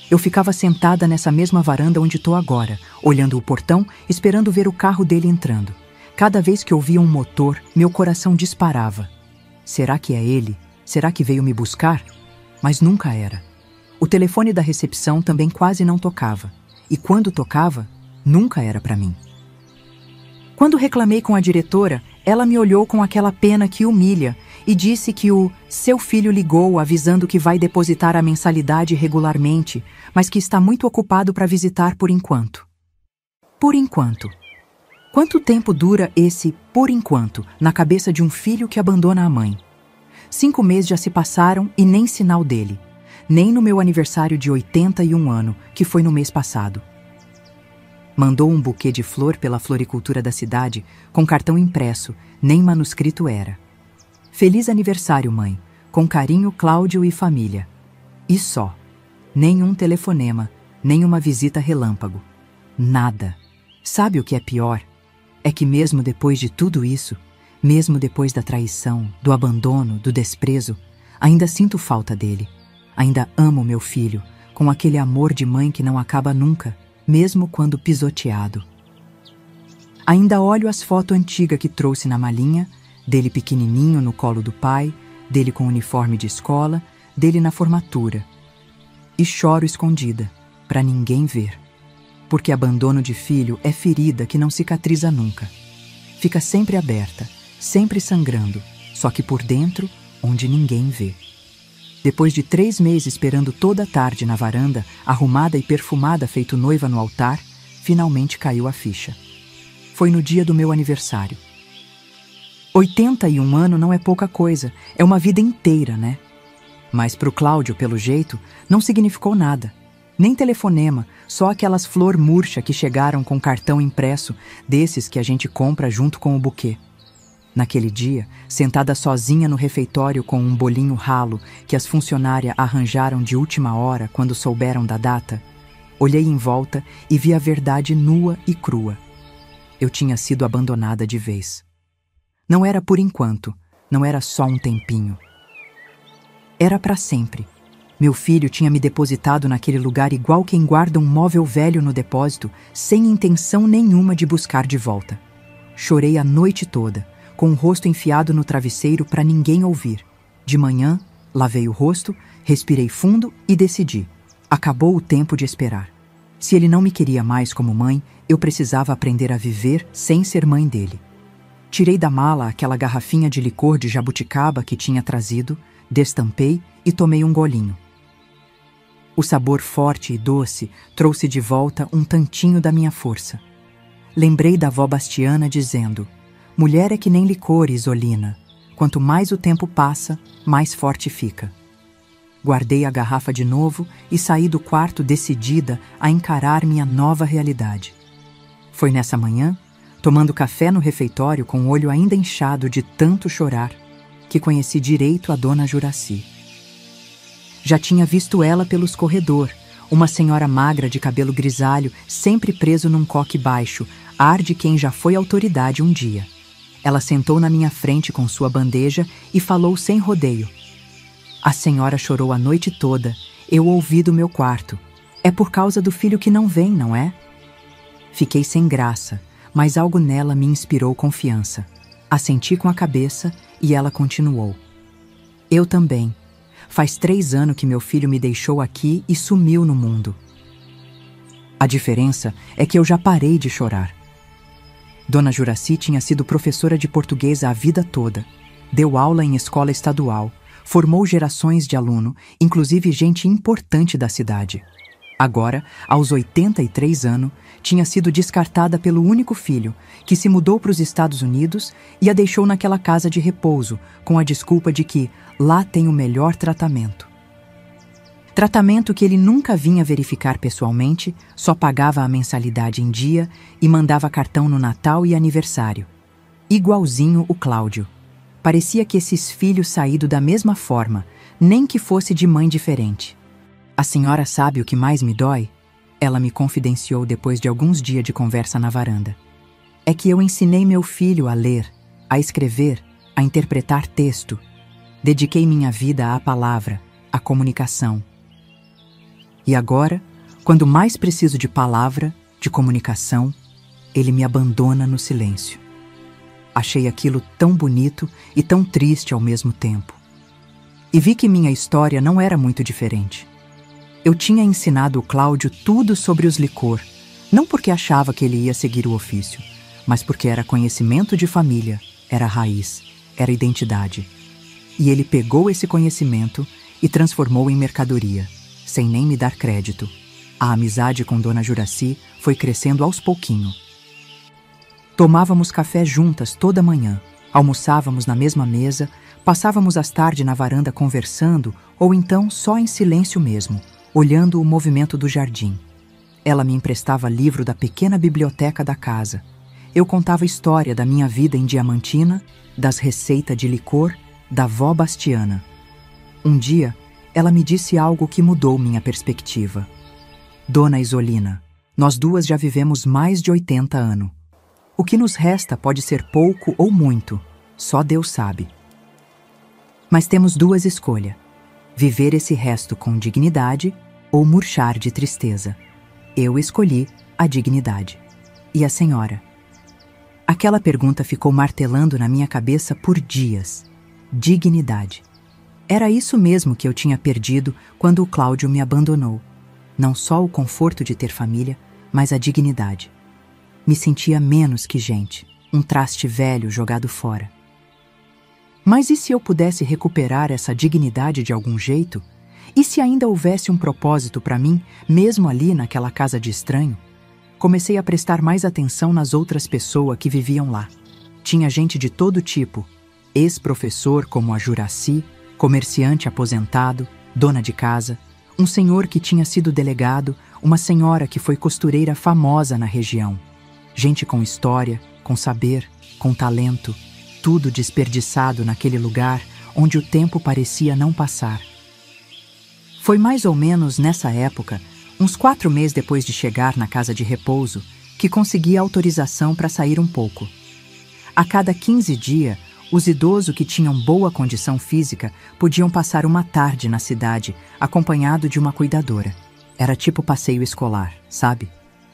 [SPEAKER 1] Eu ficava sentada nessa mesma varanda onde estou agora, olhando o portão, esperando ver o carro dele entrando. Cada vez que ouvia um motor, meu coração disparava. Será que é ele? Será que veio me buscar? Mas nunca era. O telefone da recepção também quase não tocava. E quando tocava, nunca era para mim. Quando reclamei com a diretora, ela me olhou com aquela pena que humilha e disse que o seu filho ligou avisando que vai depositar a mensalidade regularmente, mas que está muito ocupado para visitar por enquanto. Por enquanto. Quanto tempo dura esse por enquanto na cabeça de um filho que abandona a mãe? 5 meses já se passaram e nem sinal dele. Nem no meu aniversário de 81 anos, que foi no mês passado. Mandou um buquê de flor pela floricultura da cidade, com cartão impresso, nem manuscrito era. Feliz aniversário, mãe. Com carinho, Cláudio e família. E só. Nenhum telefonema, nenhuma visita relâmpago. Nada. Sabe o que é pior? É que mesmo depois de tudo isso, mesmo depois da traição, do abandono, do desprezo, ainda sinto falta dele. Ainda amo meu filho, com aquele amor de mãe que não acaba nunca, mesmo quando pisoteado. Ainda olho as fotos antigas que trouxe na malinha, dele pequenininho no colo do pai, dele com uniforme de escola, dele na formatura. E choro escondida, para ninguém ver. Porque abandono de filho é ferida que não cicatriza nunca. Fica sempre aberta, sempre sangrando, só que por dentro, onde ninguém vê. Depois de 3 meses esperando toda a tarde na varanda, arrumada e perfumada feito noiva no altar, finalmente caiu a ficha. Foi no dia do meu aniversário. 81 anos não é pouca coisa, é uma vida inteira, né? Mas pro Cláudio, pelo jeito, não significou nada. Nem telefonema, só aquelas flor murcha que chegaram com cartão impresso, desses que a gente compra junto com o buquê. Naquele dia, sentada sozinha no refeitório com um bolinho ralo que as funcionárias arranjaram de última hora quando souberam da data, olhei em volta e vi a verdade nua e crua. Eu tinha sido abandonada de vez. Não era por enquanto, não era só um tempinho. Era para sempre. Meu filho tinha me depositado naquele lugar igual quem guarda um móvel velho no depósito, sem intenção nenhuma de buscar de volta. Chorei a noite toda, com o rosto enfiado no travesseiro para ninguém ouvir. De manhã, lavei o rosto, respirei fundo e decidi. Acabou o tempo de esperar. Se ele não me queria mais como mãe, eu precisava aprender a viver sem ser mãe dele. Tirei da mala aquela garrafinha de licor de jabuticaba que tinha trazido, destampei e tomei um golinho. O sabor forte e doce trouxe de volta um tantinho da minha força. Lembrei da avó Bastiana dizendo: mulher é que nem licor, Isolina. Quanto mais o tempo passa, mais forte fica. Guardei a garrafa de novo e saí do quarto decidida a encarar minha nova realidade. Foi nessa manhã, tomando café no refeitório com o olho ainda inchado de tanto chorar, que conheci direito a dona Juraci. Já tinha visto ela pelos corredores, uma senhora magra de cabelo grisalho, sempre preso num coque baixo, ar de quem já foi autoridade um dia. Ela sentou na minha frente com sua bandeja e falou sem rodeio. A senhora chorou a noite toda, eu ouvi do meu quarto. É por causa do filho que não vem, não é? Fiquei sem graça, mas algo nela me inspirou confiança. Assenti com a cabeça e ela continuou. Eu também. Faz 3 anos que meu filho me deixou aqui e sumiu no mundo. A diferença é que eu já parei de chorar. Dona Juraci tinha sido professora de português a vida toda. Deu aula em escola estadual, formou gerações de aluno, inclusive gente importante da cidade. Agora, aos 83 anos, tinha sido descartada pelo único filho, que se mudou para os Estados Unidos e a deixou naquela casa de repouso, com a desculpa de que lá tem o melhor tratamento. Tratamento que ele nunca vinha verificar pessoalmente, só pagava a mensalidade em dia e mandava cartão no Natal e aniversário. Igualzinho o Cláudio. Parecia que esses filhos saíram da mesma forma, nem que fosse de mãe diferente. A senhora sabe o que mais me dói? Ela me confidenciou depois de alguns dias de conversa na varanda. É que eu ensinei meu filho a ler, a escrever, a interpretar texto. Dediquei minha vida à palavra, à comunicação. E agora, quando mais preciso de palavra, de comunicação, ele me abandona no silêncio. Achei aquilo tão bonito e tão triste ao mesmo tempo. E vi que minha história não era muito diferente. Eu tinha ensinado o Cláudio tudo sobre os licor, não porque achava que ele ia seguir o ofício, mas porque era conhecimento de família, era raiz, era identidade. E ele pegou esse conhecimento e transformou em mercadoria, sem nem me dar crédito. A amizade com Dona Juraci foi crescendo aos pouquinhos. Tomávamos café juntas toda manhã, almoçávamos na mesma mesa, passávamos as tardes na varanda conversando ou então só em silêncio mesmo, olhando o movimento do jardim. Ela me emprestava livro da pequena biblioteca da casa. Eu contava história da minha vida em Diamantina, das receitas de licor, da vó Bastiana. Um dia, ela me disse algo que mudou minha perspectiva. Dona Isolina, nós duas já vivemos mais de 80 anos. O que nos resta pode ser pouco ou muito, só Deus sabe. Mas temos duas escolhas: viver esse resto com dignidade ou murchar de tristeza. Eu escolhi a dignidade. E a senhora? Aquela pergunta ficou martelando na minha cabeça por dias. Dignidade. Era isso mesmo que eu tinha perdido quando o Cláudio me abandonou. Não só o conforto de ter família, mas a dignidade. Me sentia menos que gente, um traste velho jogado fora. Mas e se eu pudesse recuperar essa dignidade de algum jeito? E se ainda houvesse um propósito para mim, mesmo ali naquela casa de estranho? Comecei a prestar mais atenção nas outras pessoas que viviam lá. Tinha gente de todo tipo, ex-professor como a Juraci, comerciante aposentado, dona de casa, um senhor que tinha sido delegado, uma senhora que foi costureira famosa na região. Gente com história, com saber, com talento, tudo desperdiçado naquele lugar onde o tempo parecia não passar. Foi mais ou menos nessa época, uns 4 meses depois de chegar na casa de repouso, que consegui autorização para sair um pouco. A cada 15 dias, os idosos que tinham boa condição física podiam passar uma tarde na cidade, acompanhado de uma cuidadora. Era tipo passeio escolar, sabe?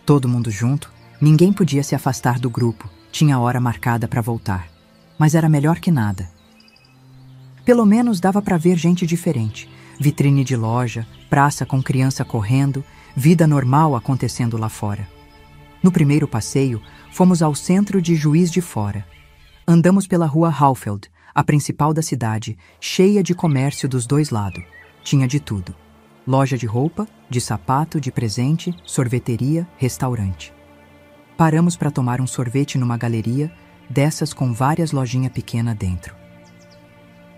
[SPEAKER 1] Todo mundo junto. Ninguém podia se afastar do grupo, tinha hora marcada para voltar. Mas era melhor que nada. Pelo menos dava para ver gente diferente. Vitrine de loja, praça com criança correndo, vida normal acontecendo lá fora. No primeiro passeio, fomos ao centro de Juiz de Fora. Andamos pela rua Haufeld, a principal da cidade, cheia de comércio dos dois lados. Tinha de tudo. Loja de roupa, de sapato, de presente, sorveteria, restaurante. Paramos para tomar um sorvete numa galeria, dessas com várias lojinhas pequenas dentro.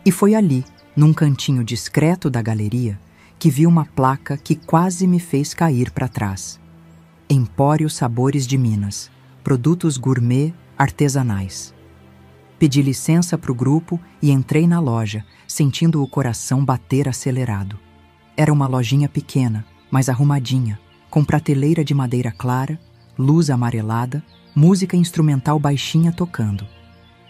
[SPEAKER 1] E foi ali, num cantinho discreto da galeria, que vi uma placa que quase me fez cair para trás. Empório Sabores de Minas, produtos gourmet artesanais. Pedi licença para o grupo e entrei na loja, sentindo o coração bater acelerado. Era uma lojinha pequena, mas arrumadinha, com prateleira de madeira clara, luz amarelada, música instrumental baixinha tocando.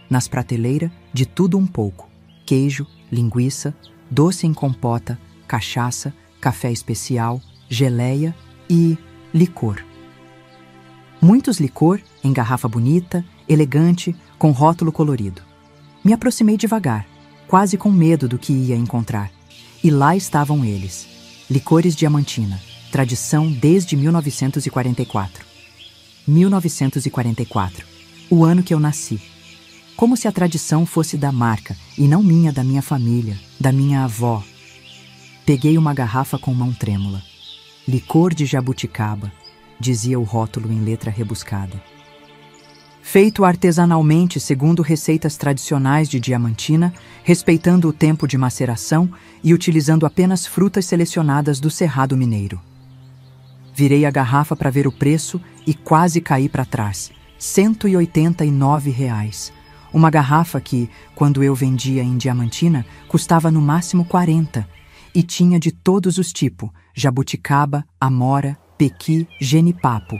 [SPEAKER 1] Nas prateleiras, de tudo um pouco: queijo, linguiça, doce em compota, cachaça, café especial, geleia e licor. Muitos licor, em garrafa bonita, elegante, com rótulo colorido. Me aproximei devagar, quase com medo do que ia encontrar. E lá estavam eles. Licores Diamantina, tradição desde 1944. 1944, o ano que eu nasci. Como se a tradição fosse da marca e não minha, da minha família, da minha avó. Peguei uma garrafa com mão trêmula. Licor de jabuticaba, dizia o rótulo em letra rebuscada. Feito artesanalmente segundo receitas tradicionais de Diamantina, respeitando o tempo de maceração e utilizando apenas frutas selecionadas do Cerrado Mineiro. Virei a garrafa para ver o preço e quase caí para trás. R$ 189. Uma garrafa que, quando eu vendia em Diamantina, custava no máximo 40. E tinha de todos os tipos: jabuticaba, amora, pequi, genipapo.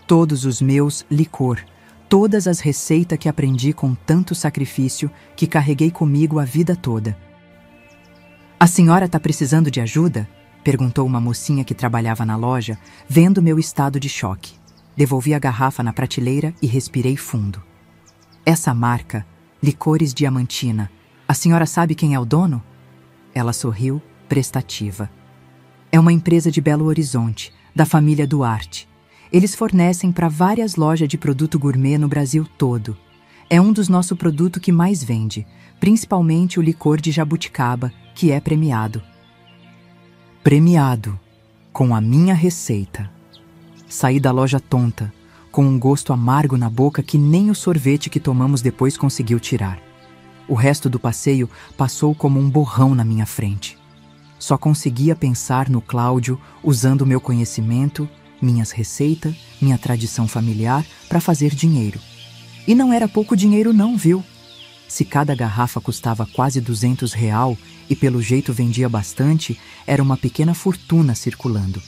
[SPEAKER 1] Todos os meus licor. Todas as receitas que aprendi com tanto sacrifício que carreguei comigo a vida toda. A senhora está precisando de ajuda? Perguntou uma mocinha que trabalhava na loja, vendo meu estado de choque. Devolvi a garrafa na prateleira e respirei fundo. Essa marca, Licores Diamantina, a senhora sabe quem é o dono? Ela sorriu, prestativa. É uma empresa de Belo Horizonte, da família Duarte. Eles fornecem para várias lojas de produto gourmet no Brasil todo. É um dos nossos produtos que mais vende, principalmente o licor de jabuticaba, que é premiado. Premiado, com a minha receita. Saí da loja tonta, com um gosto amargo na boca que nem o sorvete que tomamos depois conseguiu tirar. O resto do passeio passou como um borrão na minha frente. Só conseguia pensar no Cláudio usando meu conhecimento, minhas receitas, minha tradição familiar para fazer dinheiro. E não era pouco dinheiro não, viu? Se cada garrafa custava quase R$ 200 e pelo jeito vendia bastante, era uma pequena fortuna circulando.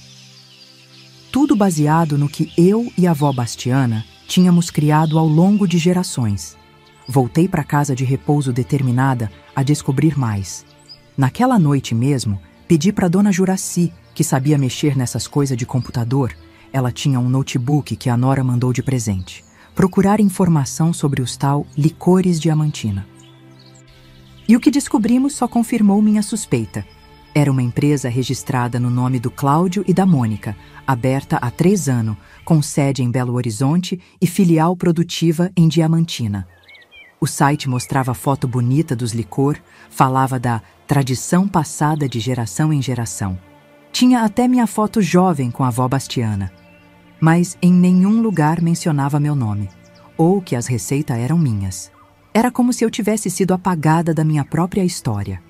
[SPEAKER 1] Tudo baseado no que eu e a avó Bastiana tínhamos criado ao longo de gerações. Voltei para casa de repouso determinada a descobrir mais. Naquela noite mesmo, pedi para Dona Juraci, que sabia mexer nessas coisas de computador, ela tinha um notebook que a Nora mandou de presente, procurar informação sobre os tal Licores Diamantina. E o que descobrimos só confirmou minha suspeita. Era uma empresa registrada no nome do Cláudio e da Mônica, aberta há 3 anos, com sede em Belo Horizonte e filial produtiva em Diamantina. O site mostrava foto bonita dos licor, falava da tradição passada de geração em geração. Tinha até minha foto jovem com a avó Bastiana. Mas em nenhum lugar mencionava meu nome, ou que as receitas eram minhas. Era como se eu tivesse sido apagada da minha própria história.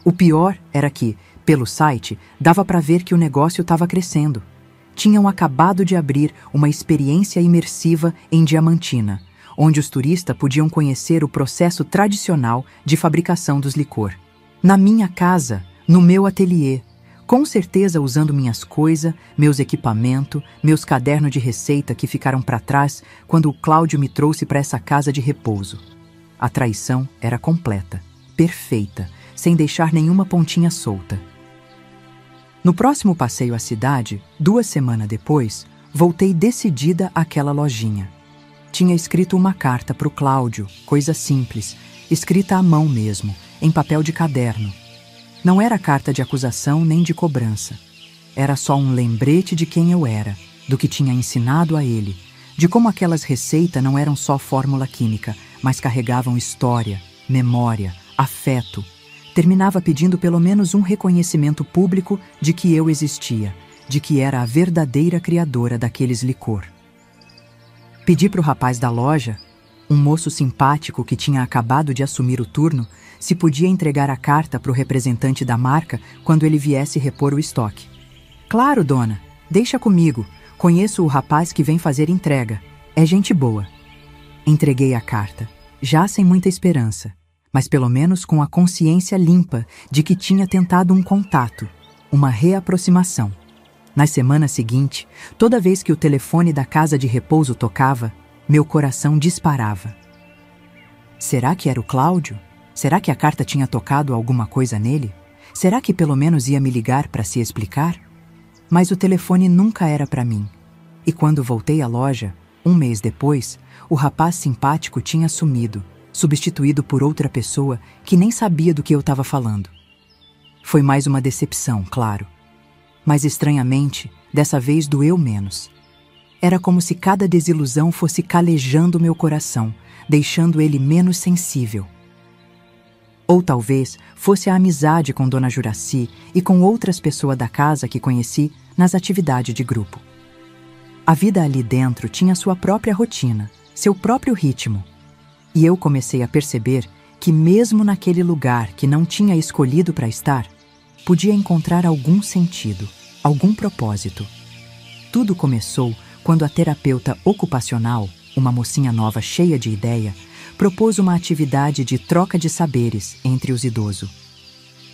[SPEAKER 1] O pior era que, pelo site, dava para ver que o negócio estava crescendo. Tinham acabado de abrir uma experiência imersiva em Diamantina, onde os turistas podiam conhecer o processo tradicional de fabricação dos licor. Na minha casa, no meu ateliê, com certeza usando minhas coisas, meus equipamentos, meus cadernos de receita que ficaram para trás quando o Cláudio me trouxe para essa casa de repouso. A traição era completa, perfeita, sem deixar nenhuma pontinha solta. No próximo passeio à cidade, 2 semanas depois, voltei decidida àquela lojinha. Tinha escrito uma carta para o Cláudio, coisa simples, escrita à mão mesmo, em papel de caderno. Não era carta de acusação nem de cobrança. Era só um lembrete de quem eu era, do que tinha ensinado a ele, de como aquelas receitas não eram só fórmula química, mas carregavam história, memória, afeto. Terminava pedindo pelo menos um reconhecimento público de que eu existia, de que era a verdadeira criadora daqueles licor. Pedi para o rapaz da loja, um moço simpático que tinha acabado de assumir o turno, se podia entregar a carta para o representante da marca quando ele viesse repor o estoque. Claro, dona, deixa comigo, conheço o rapaz que vem fazer entrega, é gente boa. Entreguei a carta, já sem muita esperança, mas pelo menos com a consciência limpa de que tinha tentado um contato, uma reaproximação. Na semana seguinte, toda vez que o telefone da casa de repouso tocava, meu coração disparava. Será que era o Cláudio? Será que a carta tinha tocado alguma coisa nele? Será que pelo menos ia me ligar para se explicar? Mas o telefone nunca era para mim. E quando voltei à loja, 1 mês depois, o rapaz simpático tinha sumido, substituído por outra pessoa que nem sabia do que eu estava falando. Foi mais uma decepção, claro. Mas estranhamente, dessa vez doeu menos. Era como se cada desilusão fosse calejando meu coração, deixando ele menos sensível. Ou talvez fosse a amizade com Dona Juraci e com outras pessoas da casa que conheci nas atividades de grupo. A vida ali dentro tinha sua própria rotina, seu próprio ritmo. E eu comecei a perceber que mesmo naquele lugar que não tinha escolhido para estar, podia encontrar algum sentido, algum propósito. Tudo começou quando a terapeuta ocupacional, uma mocinha nova cheia de ideia, propôs uma atividade de troca de saberes entre os idosos.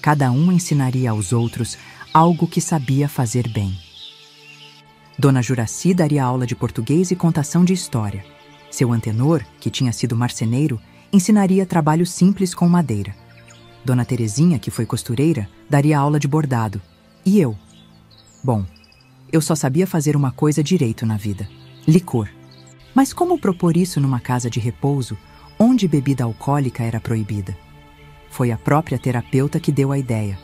[SPEAKER 1] Cada um ensinaria aos outros algo que sabia fazer bem. Dona Juraci daria aula de português e contação de história. Seu antenor, que tinha sido marceneiro, ensinaria trabalho simples com madeira. Dona Terezinha, que foi costureira, daria aula de bordado. E eu? Bom, eu só sabia fazer uma coisa direito na vida: licor. Mas como propor isso numa casa de repouso, onde bebida alcoólica era proibida? Foi a própria terapeuta que deu a ideia.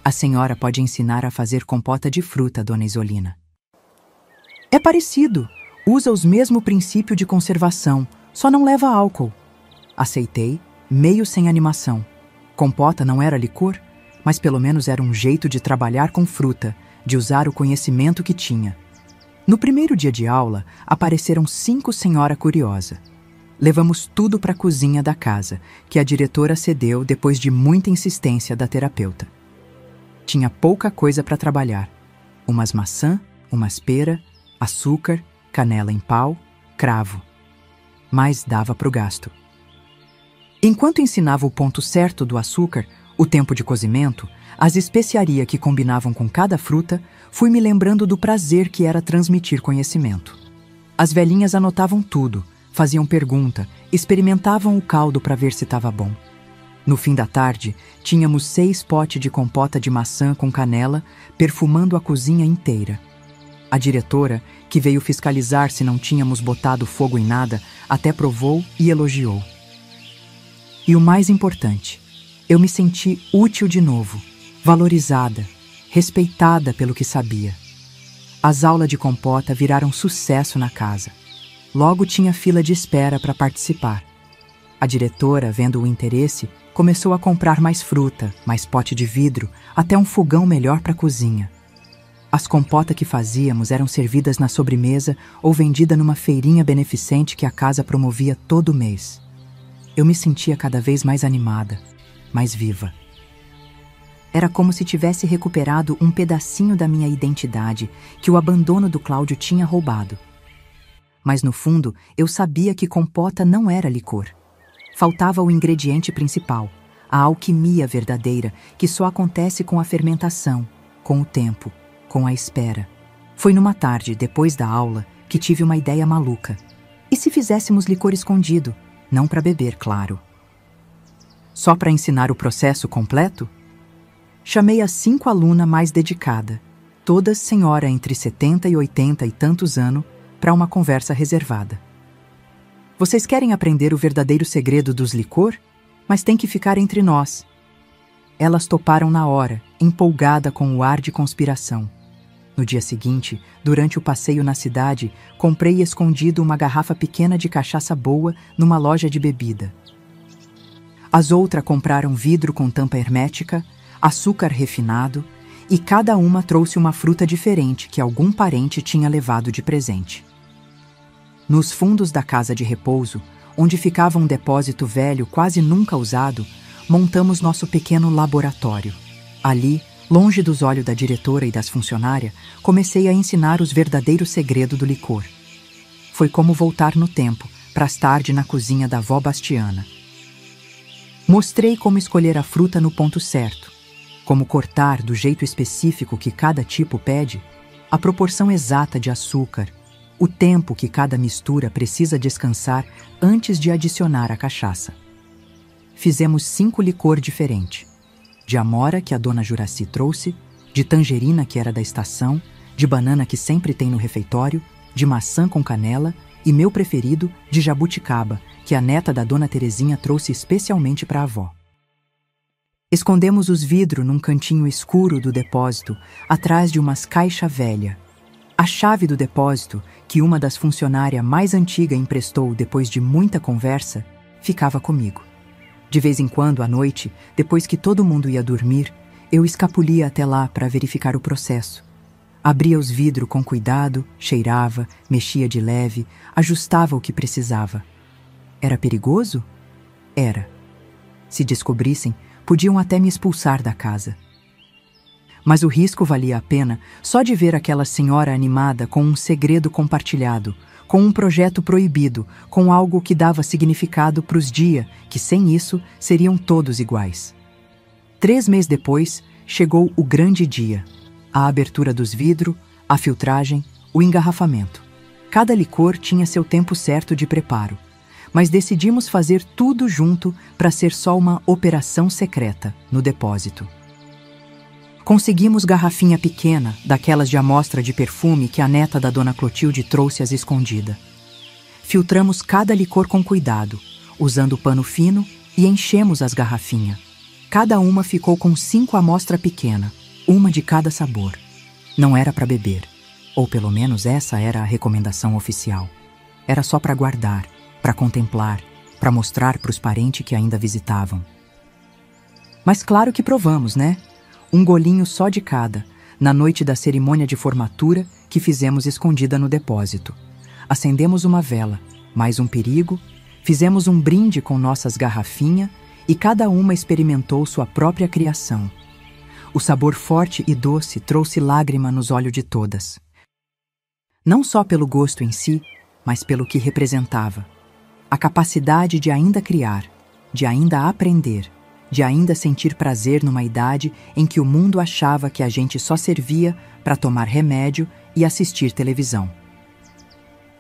[SPEAKER 1] A senhora pode ensinar a fazer compota de fruta, dona Isolina. É parecido. Usa os mesmos princípios de conservação, só não leva álcool. Aceitei, meio sem animação. Compota não era licor, mas pelo menos era um jeito de trabalhar com fruta, de usar o conhecimento que tinha. No primeiro dia de aula, apareceram 5 senhora curiosa. Levamos tudo para a cozinha da casa, que a diretora cedeu depois de muita insistência da terapeuta. Tinha pouca coisa para trabalhar. Umas maçã, umas pera, açúcar, canela em pau, cravo. Mas dava para o gasto. Enquanto ensinava o ponto certo do açúcar, o tempo de cozimento, as especiarias que combinavam com cada fruta, fui me lembrando do prazer que era transmitir conhecimento. As velhinhas anotavam tudo, faziam pergunta, experimentavam o caldo para ver se estava bom. No fim da tarde, tínhamos 6 potes de compota de maçã com canela, perfumando a cozinha inteira. A diretora, que veio fiscalizar se não tínhamos botado fogo em nada, até provou e elogiou. E o mais importante, eu me senti útil de novo, valorizada, respeitada pelo que sabia. As aulas de compota viraram sucesso na casa. Logo tinha fila de espera para participar. A diretora, vendo o interesse, começou a comprar mais fruta, mais pote de vidro, até um fogão melhor para a cozinha. As compotas que fazíamos eram servidas na sobremesa ou vendidas numa feirinha beneficente que a casa promovia todo mês. Eu me sentia cada vez mais animada, mais viva. Era como se tivesse recuperado um pedacinho da minha identidade que o abandono do Cláudio tinha roubado. Mas no fundo, eu sabia que compota não era licor. Faltava o ingrediente principal, a alquimia verdadeira, que só acontece com a fermentação, com o tempo, com a espera. Foi numa tarde, depois da aula, que tive uma ideia maluca. E se fizéssemos licor escondido? Não para beber, claro. Só para ensinar o processo completo? Chamei as 5 alunas mais dedicadas, todas senhora entre 70 e 80 e tantos anos, para uma conversa reservada. Vocês querem aprender o verdadeiro segredo dos licor? Mas tem que ficar entre nós. Elas toparam na hora, empolgada com o ar de conspiração. No dia seguinte, durante o passeio na cidade, comprei escondido uma garrafa pequena de cachaça boa numa loja de bebida. As outras compraram vidro com tampa hermética, açúcar refinado, e cada uma trouxe uma fruta diferente que algum parente tinha levado de presente. Nos fundos da casa de repouso, onde ficava um depósito velho quase nunca usado, montamos nosso pequeno laboratório. Ali, longe dos olhos da diretora e das funcionárias, comecei a ensinar os verdadeiros segredos do licor. Foi como voltar no tempo, pras tarde na cozinha da avó Bastiana. Mostrei como escolher a fruta no ponto certo, como cortar do jeito específico que cada tipo pede, a proporção exata de açúcar, o tempo que cada mistura precisa descansar antes de adicionar a cachaça. Fizemos 5 licor diferentes. De amora, que a dona Juraci trouxe, de tangerina, que era da estação, de banana, que sempre tem no refeitório, de maçã com canela e, meu preferido, de jabuticaba, que a neta da dona Terezinha trouxe especialmente para a avó. Escondemos os vidros num cantinho escuro do depósito, atrás de umas caixas velhas. A chave do depósito, que uma das funcionárias mais antigas emprestou depois de muita conversa, ficava comigo. De vez em quando, à noite, depois que todo mundo ia dormir, eu escapulia até lá para verificar o processo. Abria os vidros com cuidado, cheirava, mexia de leve, ajustava o que precisava. Era perigoso? Era. Se descobrissem, podiam até me expulsar da casa. Mas o risco valia a pena só de ver aquela senhora animada com um segredo compartilhado, com um projeto proibido, com algo que dava significado para os dias, que sem isso seriam todos iguais. 3 meses depois, chegou o grande dia. A abertura dos vidros, a filtragem, o engarrafamento. Cada licor tinha seu tempo certo de preparo, mas decidimos fazer tudo junto para ser só uma operação secreta no depósito. Conseguimos garrafinha pequena, daquelas de amostra de perfume que a neta da dona Clotilde trouxe às escondidas. Filtramos cada licor com cuidado, usando pano fino, e enchemos as garrafinhas. Cada uma ficou com 5 amostras pequenas, uma de cada sabor. Não era para beber, ou pelo menos essa era a recomendação oficial. Era só para guardar, para contemplar, para mostrar para os parentes que ainda visitavam. Mas claro que provamos, né? Um golinho só de cada, na noite da cerimônia de formatura que fizemos escondida no depósito. Acendemos uma vela, mais um perigo, fizemos um brinde com nossas garrafinhas e cada uma experimentou sua própria criação. O sabor forte e doce trouxe lágrima nos olhos de todas. Não só pelo gosto em si, mas pelo que representava. A capacidade de ainda criar, de ainda aprender, de ainda sentir prazer numa idade em que o mundo achava que a gente só servia para tomar remédio e assistir televisão.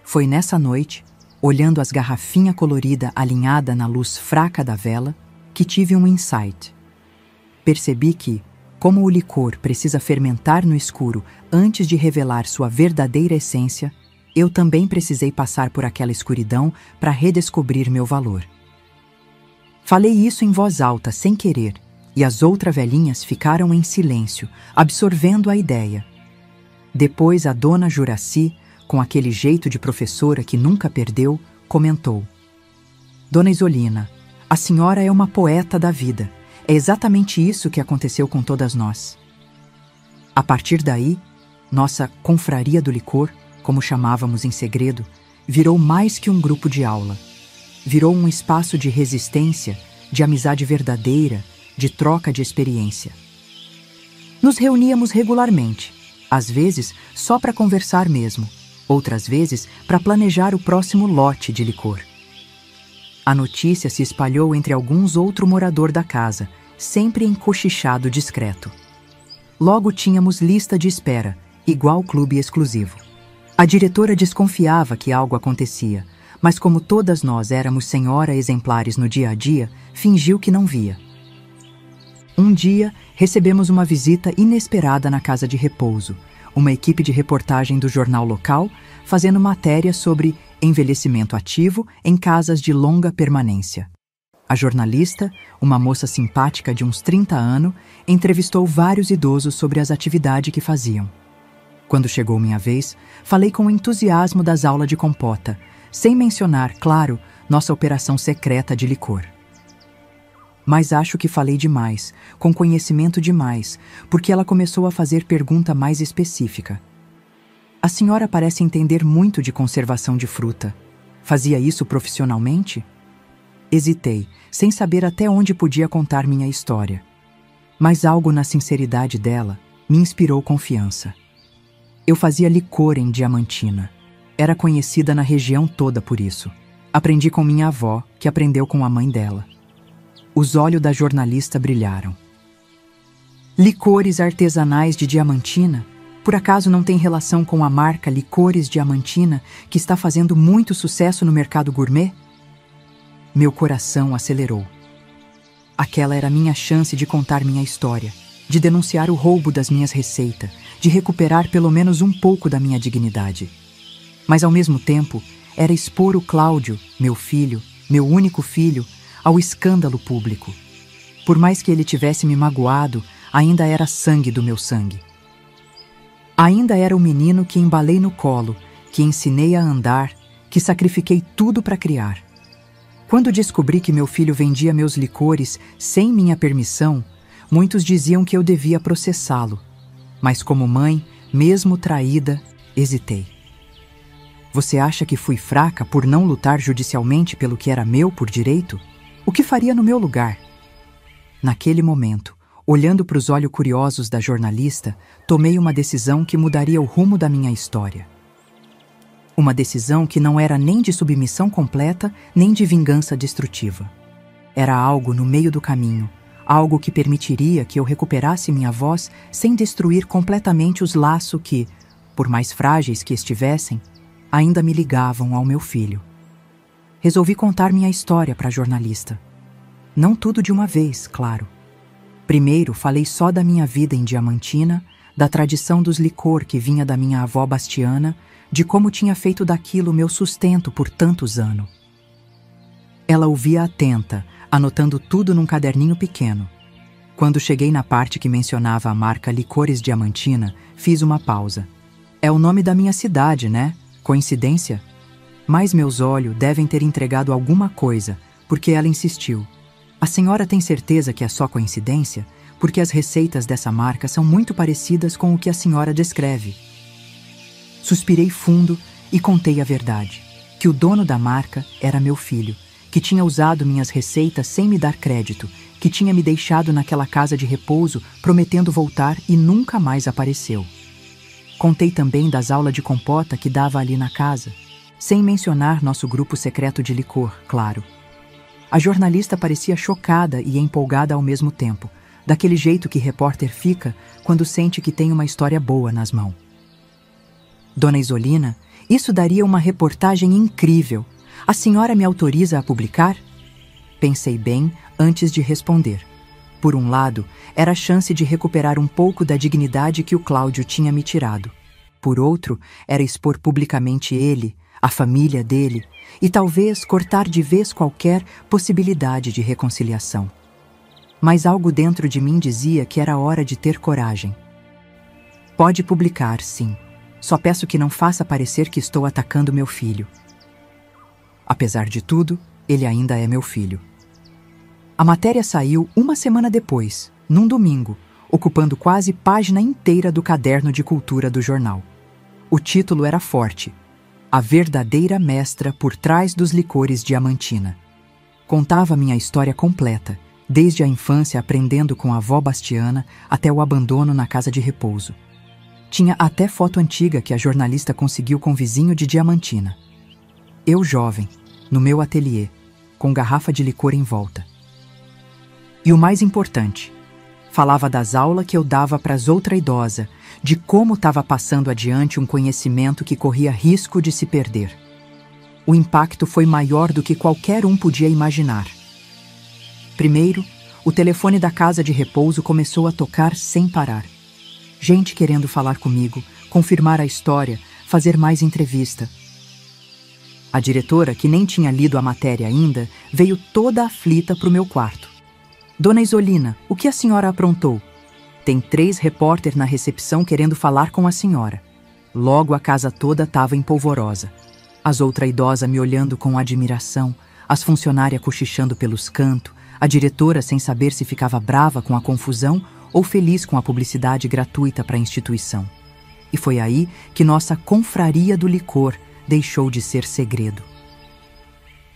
[SPEAKER 1] Foi nessa noite, olhando as garrafinhas coloridas alinhadas na luz fraca da vela, que tive um insight. Percebi que, como o licor precisa fermentar no escuro antes de revelar sua verdadeira essência, eu também precisei passar por aquela escuridão para redescobrir meu valor. Falei isso em voz alta, sem querer, e as outras velhinhas ficaram em silêncio, absorvendo a ideia. Depois a dona Juraci, com aquele jeito de professora que nunca perdeu, comentou: Dona Isolina, a senhora é uma poeta da vida. É exatamente isso que aconteceu com todas nós. A partir daí, nossa confraria do licor, como chamávamos em segredo, virou mais que um grupo de aula. Virou um espaço de resistência, de amizade verdadeira, de troca de experiência. Nos reuníamos regularmente, às vezes só para conversar mesmo, outras vezes para planejar o próximo lote de licor. A notícia se espalhou entre alguns outros moradores da casa, sempre encochichado discreto. Logo tínhamos lista de espera, igual clube exclusivo. A diretora desconfiava que algo acontecia, mas como todas nós éramos senhora exemplares no dia a dia, fingiu que não via. Um dia, recebemos uma visita inesperada na casa de repouso, uma equipe de reportagem do jornal local, fazendo matéria sobre envelhecimento ativo em casas de longa permanência. A jornalista, uma moça simpática de uns 30 anos, entrevistou vários idosos sobre as atividades que faziam. Quando chegou minha vez, falei com entusiasmo das aulas de compota, sem mencionar, claro, nossa operação secreta de licor. Mas acho que falei demais, com conhecimento demais, porque ela começou a fazer pergunta mais específica. A senhora parece entender muito de conservação de fruta. Fazia isso profissionalmente? Hesitei, sem saber até onde podia contar minha história. Mas algo na sinceridade dela me inspirou confiança. Eu fazia licor em Diamantina. Era conhecida na região toda por isso. Aprendi com minha avó, que aprendeu com a mãe dela. Os olhos da jornalista brilharam. Licores artesanais de Diamantina? Por acaso não tem relação com a marca Licores Diamantina, que está fazendo muito sucesso no mercado gourmet? Meu coração acelerou. Aquela era a minha chance de contar minha história, de denunciar o roubo das minhas receitas, de recuperar pelo menos um pouco da minha dignidade. Mas ao mesmo tempo, era expor o Cláudio, meu filho, meu único filho, ao escândalo público. Por mais que ele tivesse me magoado, ainda era sangue do meu sangue. Ainda era o menino que embalei no colo, que ensinei a andar, que sacrifiquei tudo para criar. Quando descobri que meu filho vendia meus licores sem minha permissão, muitos diziam que eu devia processá-lo. Mas como mãe, mesmo traída, hesitei. Você acha que fui fraca por não lutar judicialmente pelo que era meu por direito? O que faria no meu lugar? Naquele momento, olhando para os olhos curiosos da jornalista, tomei uma decisão que mudaria o rumo da minha história. Uma decisão que não era nem de submissão completa, nem de vingança destrutiva. Era algo no meio do caminho, algo que permitiria que eu recuperasse minha voz sem destruir completamente os laços que, por mais frágeis que estivessem, ainda me ligavam ao meu filho. Resolvi contar minha história para a jornalista. Não tudo de uma vez, claro. Primeiro, falei só da minha vida em Diamantina, da tradição dos licor que vinha da minha avó Bastiana, de como tinha feito daquilo meu sustento por tantos anos. Ela ouvia atenta, anotando tudo num caderninho pequeno. Quando cheguei na parte que mencionava a marca Licores Diamantina, fiz uma pausa. É o nome da minha cidade, né? Coincidência? Mas meus olhos devem ter entregado alguma coisa, porque ela insistiu. A senhora tem certeza que é só coincidência? Porque as receitas dessa marca são muito parecidas com o que a senhora descreve. Suspirei fundo e contei a verdade, que o dono da marca era meu filho, que tinha usado minhas receitas sem me dar crédito, que tinha me deixado naquela casa de repouso prometendo voltar e nunca mais apareceu. Contei também das aulas de compota que dava ali na casa, sem mencionar nosso grupo secreto de licor, claro. A jornalista parecia chocada e empolgada ao mesmo tempo, daquele jeito que repórter fica quando sente que tem uma história boa nas mãos. Dona Isolina, isso daria uma reportagem incrível. A senhora me autoriza a publicar? Pensei bem antes de responder. Por um lado, era a chance de recuperar um pouco da dignidade que o Cláudio tinha me tirado. Por outro, era expor publicamente ele, a família dele, e talvez cortar de vez qualquer possibilidade de reconciliação. Mas algo dentro de mim dizia que era hora de ter coragem. Pode publicar, sim. Só peço que não faça parecer que estou atacando meu filho. Apesar de tudo, ele ainda é meu filho. A matéria saiu uma semana depois, num domingo, ocupando quase página inteira do caderno de cultura do jornal. O título era forte: A verdadeira mestra por trás dos licores Diamantina. Contava minha história completa, desde a infância aprendendo com a avó Bastiana até o abandono na casa de repouso. Tinha até foto antiga que a jornalista conseguiu com o vizinho de Diamantina. Eu jovem, no meu ateliê, com garrafa de licor em volta. E o mais importante, falava das aulas que eu dava para as outras idosas, de como estava passando adiante um conhecimento que corria risco de se perder. O impacto foi maior do que qualquer um podia imaginar. Primeiro, o telefone da casa de repouso começou a tocar sem parar. Gente querendo falar comigo, confirmar a história, fazer mais entrevista. A diretora, que nem tinha lido a matéria ainda, veio toda aflita para o meu quarto. Dona Isolina, o que a senhora aprontou? Tem 3 repórter na recepção querendo falar com a senhora. Logo a casa toda estava em polvorosa. As outras idosas me olhando com admiração, as funcionárias cochichando pelos cantos, a diretora sem saber se ficava brava com a confusão ou feliz com a publicidade gratuita para a instituição. E foi aí que nossa confraria do licor deixou de ser segredo.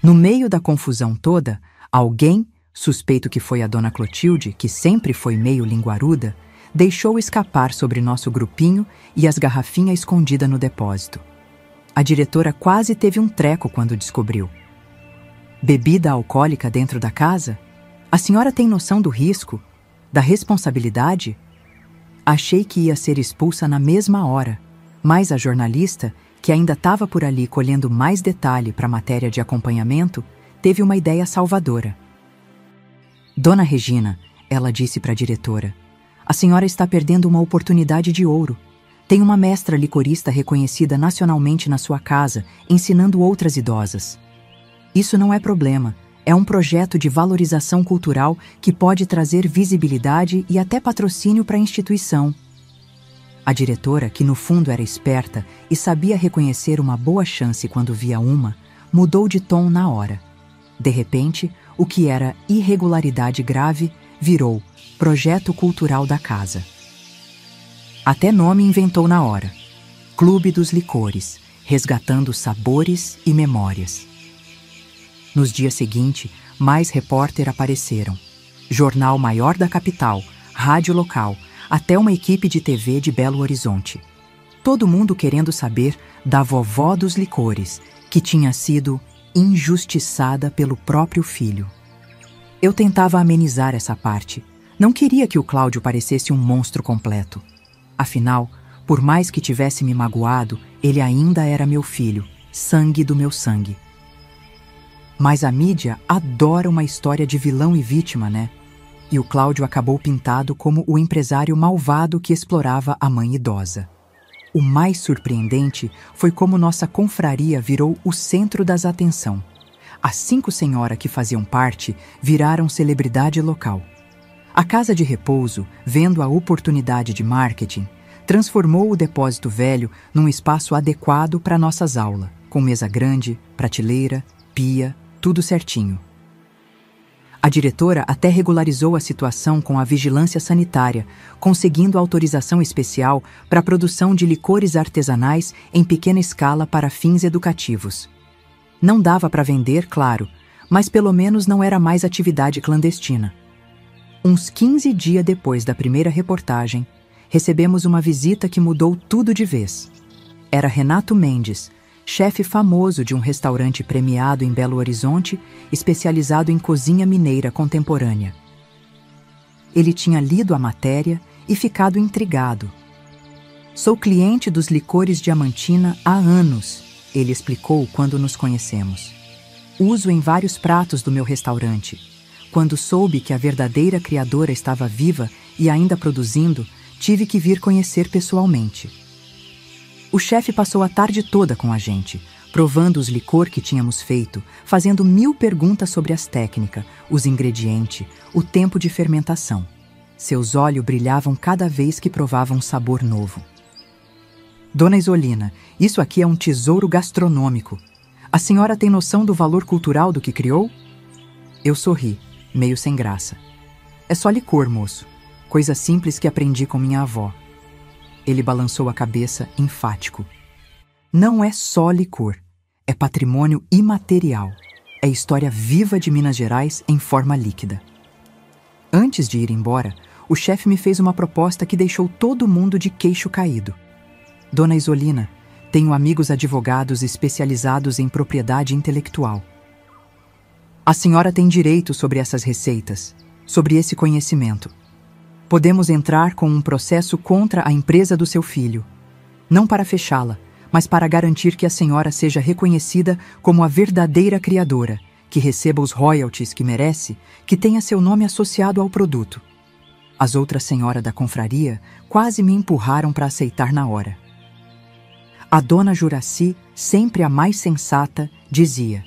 [SPEAKER 1] No meio da confusão toda, alguém, suspeito que foi a dona Clotilde, que sempre foi meio linguaruda, deixou escapar sobre nosso grupinho e as garrafinhas escondidas no depósito. A diretora quase teve um treco quando descobriu. Bebida alcoólica dentro da casa? A senhora tem noção do risco? Da responsabilidade? Achei que ia ser expulsa na mesma hora, mas a jornalista, que ainda estava por ali colhendo mais detalhe para a matéria de acompanhamento, teve uma ideia salvadora. Dona Regina, ela disse para a diretora, a senhora está perdendo uma oportunidade de ouro. Tem uma mestra licorista reconhecida nacionalmente na sua casa, ensinando outras idosas. Isso não é problema. É um projeto de valorização cultural que pode trazer visibilidade e até patrocínio para a instituição. A diretora, que no fundo era esperta e sabia reconhecer uma boa chance quando via uma, mudou de tom na hora. De repente, o que era irregularidade grave virou projeto cultural da casa. Até nome inventou na hora: Clube dos Licores, resgatando sabores e memórias. Nos dias seguintes, mais repórter apareceram. Jornal maior da capital, rádio local, até uma equipe de TV de Belo Horizonte. Todo mundo querendo saber da vovó dos licores, que tinha sido injustiçada pelo próprio filho. Eu tentava amenizar essa parte. Não queria que o Cláudio parecesse um monstro completo. Afinal, por mais que tivesse me magoado, ele ainda era meu filho, sangue do meu sangue. Mas a mídia adora uma história de vilão e vítima, né? e o Cláudio acabou pintado como o empresário malvado que explorava a mãe idosa. O mais surpreendente foi como nossa confraria virou o centro das atenções. As 5 senhoras que faziam parte viraram celebridade local. A casa de repouso, vendo a oportunidade de marketing, transformou o depósito velho num espaço adequado para nossas aulas, com mesa grande, prateleira, pia, tudo certinho. A diretora até regularizou a situação com a vigilância sanitária, conseguindo autorização especial para a produção de licores artesanais em pequena escala para fins educativos. Não dava para vender, claro, mas pelo menos não era mais atividade clandestina. Uns 15 dias depois da primeira reportagem, recebemos uma visita que mudou tudo de vez. Era Renato Mendes, chefe famoso de um restaurante premiado em Belo Horizonte, especializado em cozinha mineira contemporânea. Ele tinha lido a matéria e ficado intrigado. "Sou cliente dos licores Diamantina há anos", ele explicou quando nos conhecemos. "Uso em vários pratos do meu restaurante. Quando soube que a verdadeira criadora estava viva e ainda produzindo, tive que vir conhecer pessoalmente." O chefe passou a tarde toda com a gente, provando os licor que tínhamos feito, fazendo 1000 perguntas sobre as técnicas, os ingredientes, o tempo de fermentação. Seus olhos brilhavam cada vez que provava um sabor novo. "Dona Isolina, isso aqui é um tesouro gastronômico. A senhora tem noção do valor cultural do que criou?" Eu sorri, meio sem graça. "É só licor, moço. Coisa simples que aprendi com minha avó." Ele balançou a cabeça, enfático. "Não é só licor. É patrimônio imaterial. É história viva de Minas Gerais em forma líquida." Antes de ir embora, o chefe me fez uma proposta que deixou todo mundo de queixo caído. "Dona Isolina, tenho amigos advogados especializados em propriedade intelectual. A senhora tem direito sobre essas receitas, sobre esse conhecimento. Podemos entrar com um processo contra a empresa do seu filho, não para fechá-la, mas para garantir que a senhora seja reconhecida como a verdadeira criadora, que receba os royalties que merece, que tenha seu nome associado ao produto." As outras senhoras da confraria quase me empurraram para aceitar na hora. A dona Juraci, sempre a mais sensata, dizia: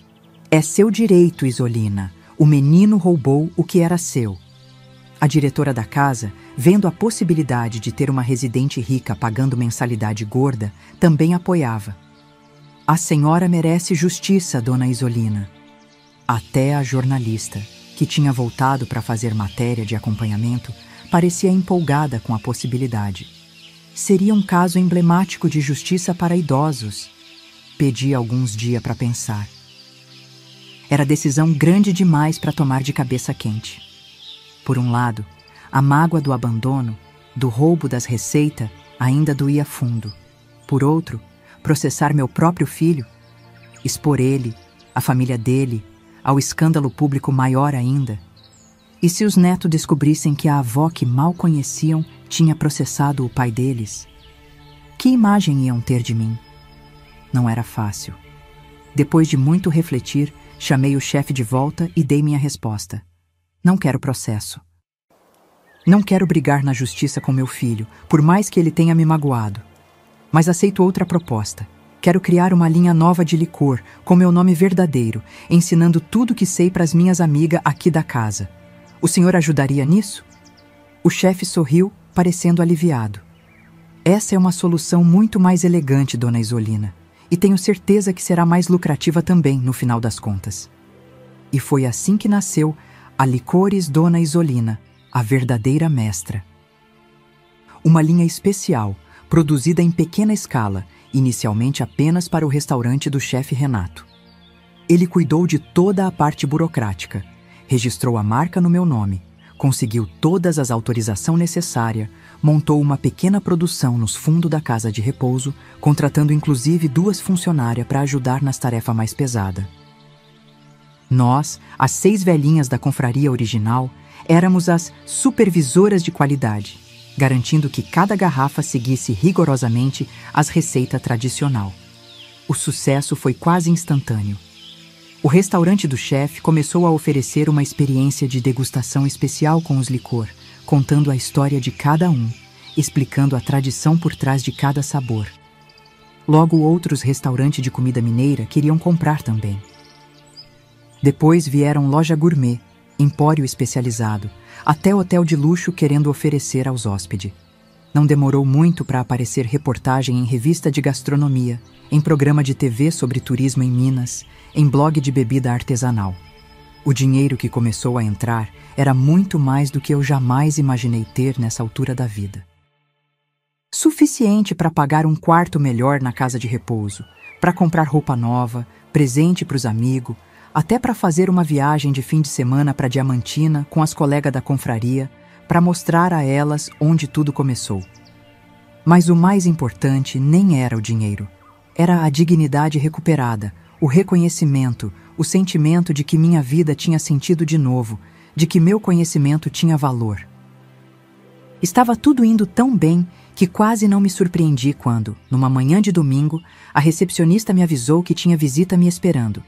[SPEAKER 1] "É seu direito, Isolina. O menino roubou o que era seu." A diretora da casa, vendo a possibilidade de ter uma residente rica pagando mensalidade gorda, também apoiava. "A senhora merece justiça, dona Isolina." Até a jornalista, que tinha voltado para fazer matéria de acompanhamento, parecia empolgada com a possibilidade. Seria um caso emblemático de justiça para idosos. Pedi alguns dias para pensar. Era decisão grande demais para tomar de cabeça quente. Por um lado, a mágoa do abandono, do roubo das receitas, ainda doía fundo. Por outro, processar meu próprio filho, expor ele, a família dele, ao escândalo público maior ainda. E se os netos descobrissem que a avó que mal conheciam tinha processado o pai deles? Que imagem iam ter de mim? Não era fácil. Depois de muito refletir, chamei o chefe de volta e dei minha resposta. "Não quero processo. Não quero brigar na justiça com meu filho, por mais que ele tenha me magoado. Mas aceito outra proposta. Quero criar uma linha nova de licor, com meu nome verdadeiro, ensinando tudo que sei para as minhas amigas aqui da casa. O senhor ajudaria nisso?" O chefe sorriu, parecendo aliviado. "Essa é uma solução muito mais elegante, dona Isolina, e tenho certeza que será mais lucrativa também, no final das contas." E foi assim que nasceu a Licores Dona Isolina, a verdadeira mestra. Uma linha especial, produzida em pequena escala, inicialmente apenas para o restaurante do chefe Renato. Ele cuidou de toda a parte burocrática, registrou a marca no meu nome, conseguiu todas as autorizações necessárias, montou uma pequena produção nos fundos da casa de repouso, contratando inclusive 2 funcionárias para ajudar nas tarefas mais pesadas. Nós, as 6 velhinhas da confraria original, éramos as supervisoras de qualidade, garantindo que cada garrafa seguisse rigorosamente as receitas tradicional. O sucesso foi quase instantâneo. O restaurante do chefe começou a oferecer uma experiência de degustação especial com os licor, contando a história de cada um, explicando a tradição por trás de cada sabor. Logo, outros restaurantes de comida mineira queriam comprar também. Depois vieram loja gourmet, empório especializado, até hotel de luxo querendo oferecer aos hóspedes. Não demorou muito para aparecer reportagem em revista de gastronomia, em programa de TV sobre turismo em Minas, em blog de bebida artesanal. O dinheiro que começou a entrar era muito mais do que eu jamais imaginei ter nessa altura da vida. Suficiente para pagar um quarto melhor na casa de repouso, para comprar roupa nova, presente para os amigos, até para fazer uma viagem de fim de semana para Diamantina com as colegas da confraria, para mostrar a elas onde tudo começou. Mas o mais importante nem era o dinheiro. Era a dignidade recuperada, o reconhecimento, o sentimento de que minha vida tinha sentido de novo, de que meu conhecimento tinha valor. Estava tudo indo tão bem que quase não me surpreendi quando, numa manhã de domingo, a recepcionista me avisou que tinha visita me esperando.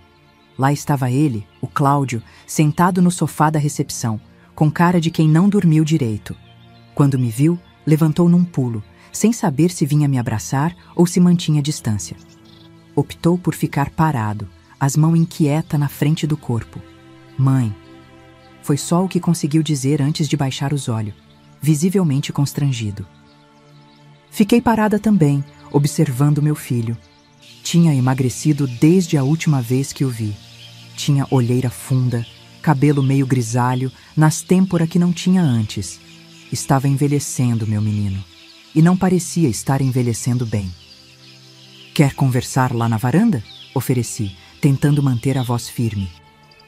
[SPEAKER 1] Lá estava ele, o Cláudio, sentado no sofá da recepção, com cara de quem não dormiu direito. Quando me viu, levantou num pulo, sem saber se vinha me abraçar ou se mantinha distância. Optou por ficar parado, as mãos inquietas na frente do corpo. Mãe. Foi só o que conseguiu dizer antes de baixar os olhos, visivelmente constrangido. Fiquei parada também, observando meu filho. Tinha emagrecido desde a última vez que o vi. Tinha olheira funda, cabelo meio grisalho, nas têmporas que não tinha antes. Estava envelhecendo, meu menino. E não parecia estar envelhecendo bem. Quer conversar lá na varanda? Ofereci, tentando manter a voz firme.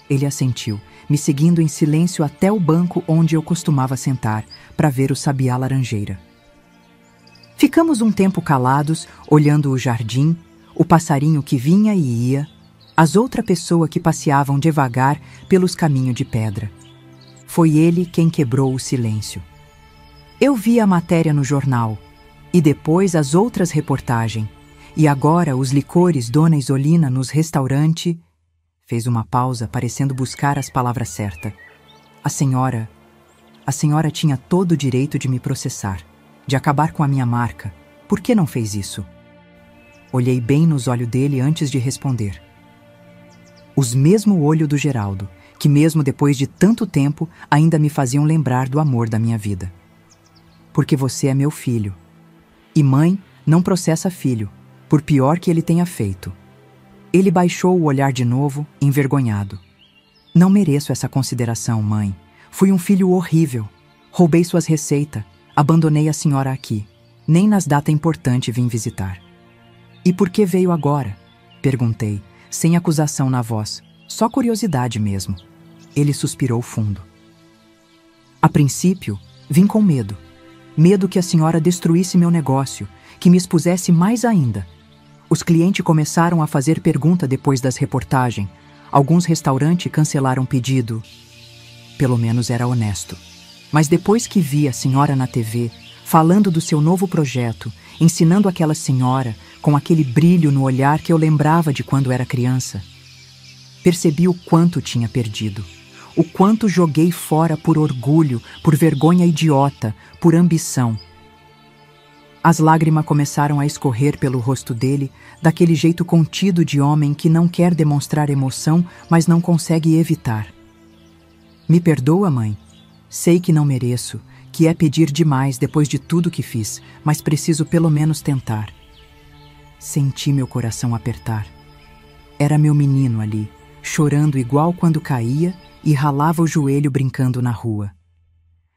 [SPEAKER 1] Ele assentiu, me seguindo em silêncio até o banco onde eu costumava sentar, para ver o sabiá laranjeira. Ficamos um tempo calados, olhando o jardim, o passarinho que vinha e ia, as outras pessoas que passeavam devagar pelos caminhos de pedra. Foi ele quem quebrou o silêncio. Eu vi a matéria no jornal, e depois as outras reportagens, e agora os licores Dona Isolina nos restaurantes. Fez uma pausa, parecendo buscar as palavras certas. A senhora tinha todo o direito de me processar, de acabar com a minha marca. Por que não fez isso? Olhei bem nos olhos dele antes de responder. Os mesmo olho do Geraldo, que mesmo depois de tanto tempo ainda me faziam lembrar do amor da minha vida. Porque você é meu filho. E mãe não processa filho, por pior que ele tenha feito. Ele baixou o olhar de novo, envergonhado. Não mereço essa consideração, mãe. Fui um filho horrível. Roubei suas receitas. Abandonei a senhora aqui. Nem nas datas importantes vim visitar. E por que veio agora? Perguntei, sem acusação na voz. Só curiosidade mesmo. Ele suspirou fundo. A princípio, vim com medo. Medo que a senhora destruísse meu negócio, que me expusesse mais ainda. Os clientes começaram a fazer pergunta depois das reportagens. Alguns restaurantes cancelaram pedido. Pelo menos era honesto. Mas depois que vi a senhora na TV, falando do seu novo projeto, ensinando aquela senhora, com aquele brilho no olhar que eu lembrava de quando era criança, percebi o quanto tinha perdido. O quanto joguei fora por orgulho, por vergonha idiota, por ambição. As lágrimas começaram a escorrer pelo rosto dele, daquele jeito contido de homem que não quer demonstrar emoção, mas não consegue evitar. Me perdoa, mãe? Sei que não mereço, que é pedir demais depois de tudo que fiz, mas preciso pelo menos tentar. Senti meu coração apertar. Era meu menino ali, chorando igual quando caía e ralava o joelho brincando na rua.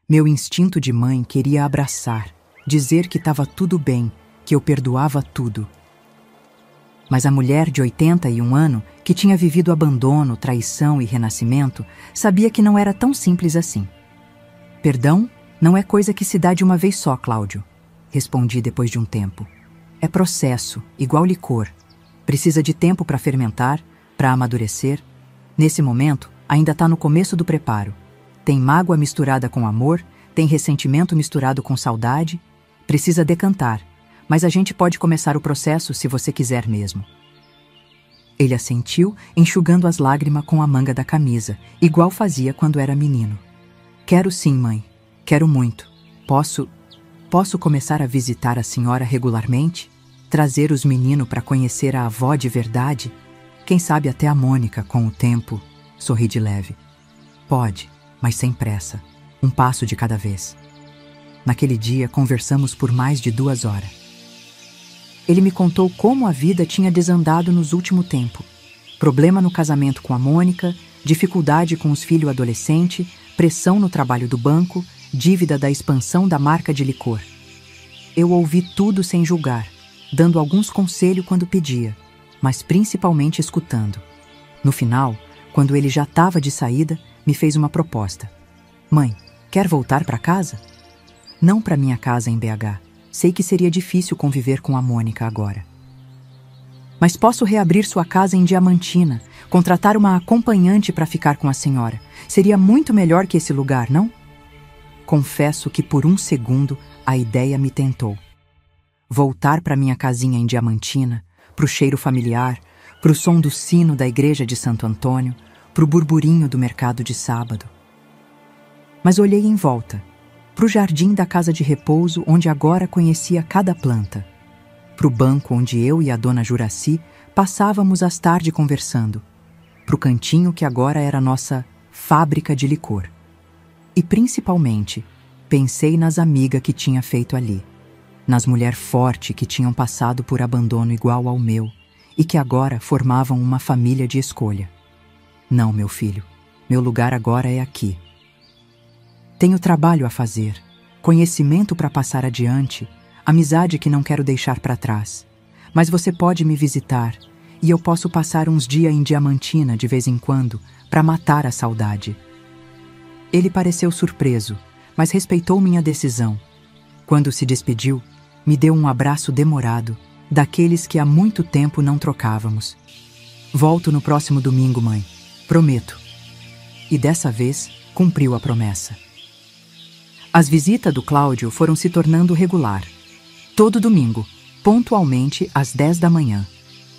[SPEAKER 1] Meu instinto de mãe queria abraçar, dizer que estava tudo bem, que eu perdoava tudo. Mas a mulher de 81 anos, que tinha vivido abandono, traição e renascimento, sabia que não era tão simples assim. Perdão não é coisa que se dá de uma vez só, Cláudio, respondi depois de um tempo. É processo, igual licor. Precisa de tempo para fermentar, para amadurecer. Nesse momento, ainda está no começo do preparo. Tem mágoa misturada com amor, tem ressentimento misturado com saudade. Precisa decantar, mas a gente pode começar o processo se você quiser mesmo. Ele assentiu, enxugando as lágrimas com a manga da camisa, igual fazia quando era menino. Quero sim, mãe. Quero muito. Posso começar a visitar a senhora regularmente? Trazer os meninos para conhecer a avó de verdade? Quem sabe até a Mônica, com o tempo. Sorri de leve. Pode, mas sem pressa. Um passo de cada vez. Naquele dia, conversamos por mais de 2 horas. Ele me contou como a vida tinha desandado nos últimos tempos. Problema no casamento com a Mônica, dificuldade com os filhos adolescentes, pressão no trabalho do banco, dívida da expansão da marca de licor. Eu ouvi tudo sem julgar, dando alguns conselhos quando pedia, mas principalmente escutando. No final, quando ele já estava de saída, me fez uma proposta. Mãe, quer voltar para casa? Não para minha casa em BH. Sei que seria difícil conviver com a Mônica agora. Mas posso reabrir sua casa em Diamantina, contratar uma acompanhante para ficar com a senhora. Seria muito melhor que esse lugar, não? Confesso que por um segundo a ideia me tentou. Voltar para minha casinha em Diamantina, pro cheiro familiar, pro som do sino da igreja de Santo Antônio, pro burburinho do mercado de sábado. Mas olhei em volta, pro jardim da casa de repouso onde agora conhecia cada planta, pro banco onde eu e a dona Juraci passávamos as tardes conversando, pro cantinho que agora era nossa fábrica de licor. E principalmente, pensei nas amigas que tinha feito ali, nas mulheres fortes que tinham passado por abandono igual ao meu e que agora formavam uma família de escolha. Não, meu filho, meu lugar agora é aqui. Tenho trabalho a fazer, conhecimento para passar adiante, amizade que não quero deixar para trás. Mas você pode me visitar e eu posso passar uns dias em Diamantina de vez em quando para matar a saudade. Ele pareceu surpreso, mas respeitou minha decisão. Quando se despediu, me deu um abraço demorado, daqueles que há muito tempo não trocávamos. Volto no próximo domingo, mãe. Prometo. E dessa vez, cumpriu a promessa. As visitas do Cláudio foram se tornando regular. Todo domingo, pontualmente às 10 da manhã.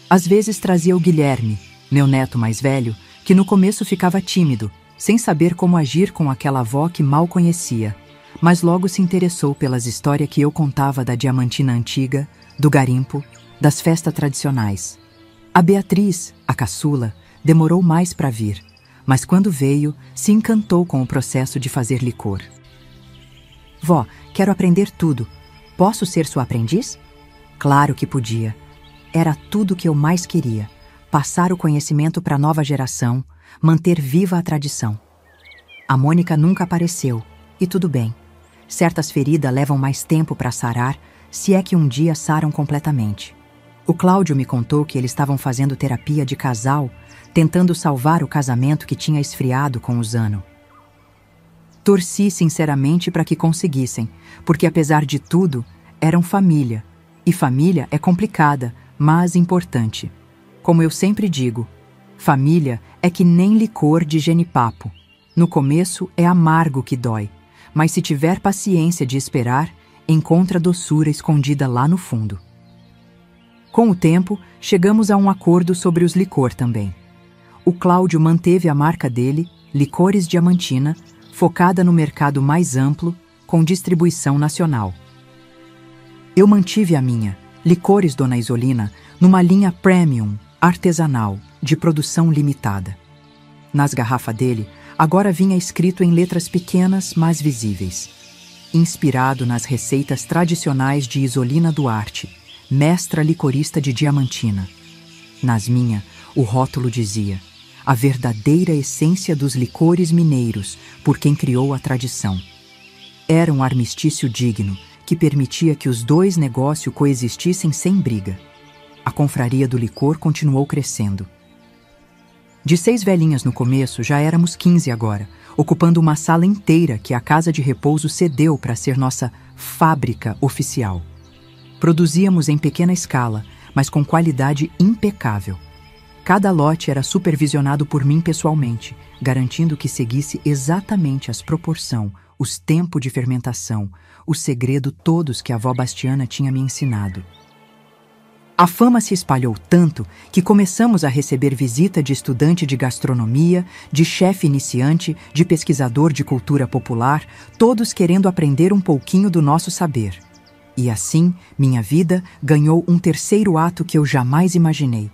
[SPEAKER 1] Às vezes trazia o Guilherme, meu neto mais velho, que no começo ficava tímido, sem saber como agir com aquela avó que mal conhecia, mas logo se interessou pelas histórias que eu contava da Diamantina antiga, do garimpo, das festas tradicionais. A Beatriz, a caçula, demorou mais para vir, mas quando veio, se encantou com o processo de fazer licor. Vó, quero aprender tudo. Posso ser sua aprendiz? Claro que podia. Era tudo o que eu mais queria. Passar o conhecimento para a nova geração, manter viva a tradição. A Mônica nunca apareceu, e tudo bem. Certas feridas levam mais tempo para sarar, se é que um dia saram completamente. O Cláudio me contou que eles estavam fazendo terapia de casal, tentando salvar o casamento que tinha esfriado com os anos. Torci sinceramente para que conseguissem, porque apesar de tudo, eram família. E família é complicada, mas importante. Como eu sempre digo, família é que nem licor de genipapo. No começo é amargo que dói, mas se tiver paciência de esperar, encontra doçura escondida lá no fundo. Com o tempo, chegamos a um acordo sobre os licor também. O Cláudio manteve a marca dele, Licores Diamantina, focada no mercado mais amplo, com distribuição nacional. Eu mantive a minha, Licores Dona Isolina, numa linha premium, artesanal, de produção limitada. Nas garrafas dele, agora vinha escrito em letras pequenas, mas visíveis. Inspirado nas receitas tradicionais de Isolina Duarte, mestra licorista de Diamantina. Nas minhas, o rótulo dizia: a verdadeira essência dos licores mineiros, por quem criou a tradição. Era um armistício digno, que permitia que os dois negócios coexistissem sem briga. A confraria do licor continuou crescendo. De 6 velhinhas no começo, já éramos 15 agora, ocupando uma sala inteira que a casa de repouso cedeu para ser nossa fábrica oficial. Produzíamos em pequena escala, mas com qualidade impecável. Cada lote era supervisionado por mim pessoalmente, garantindo que seguisse exatamente as proporções, os tempos de fermentação, o segredo todos que a avó Bastiana tinha me ensinado. A fama se espalhou tanto que começamos a receber visita de estudante de gastronomia, de chefe iniciante, de pesquisador de cultura popular, todos querendo aprender um pouquinho do nosso saber. E assim, minha vida ganhou um terceiro ato que eu jamais imaginei.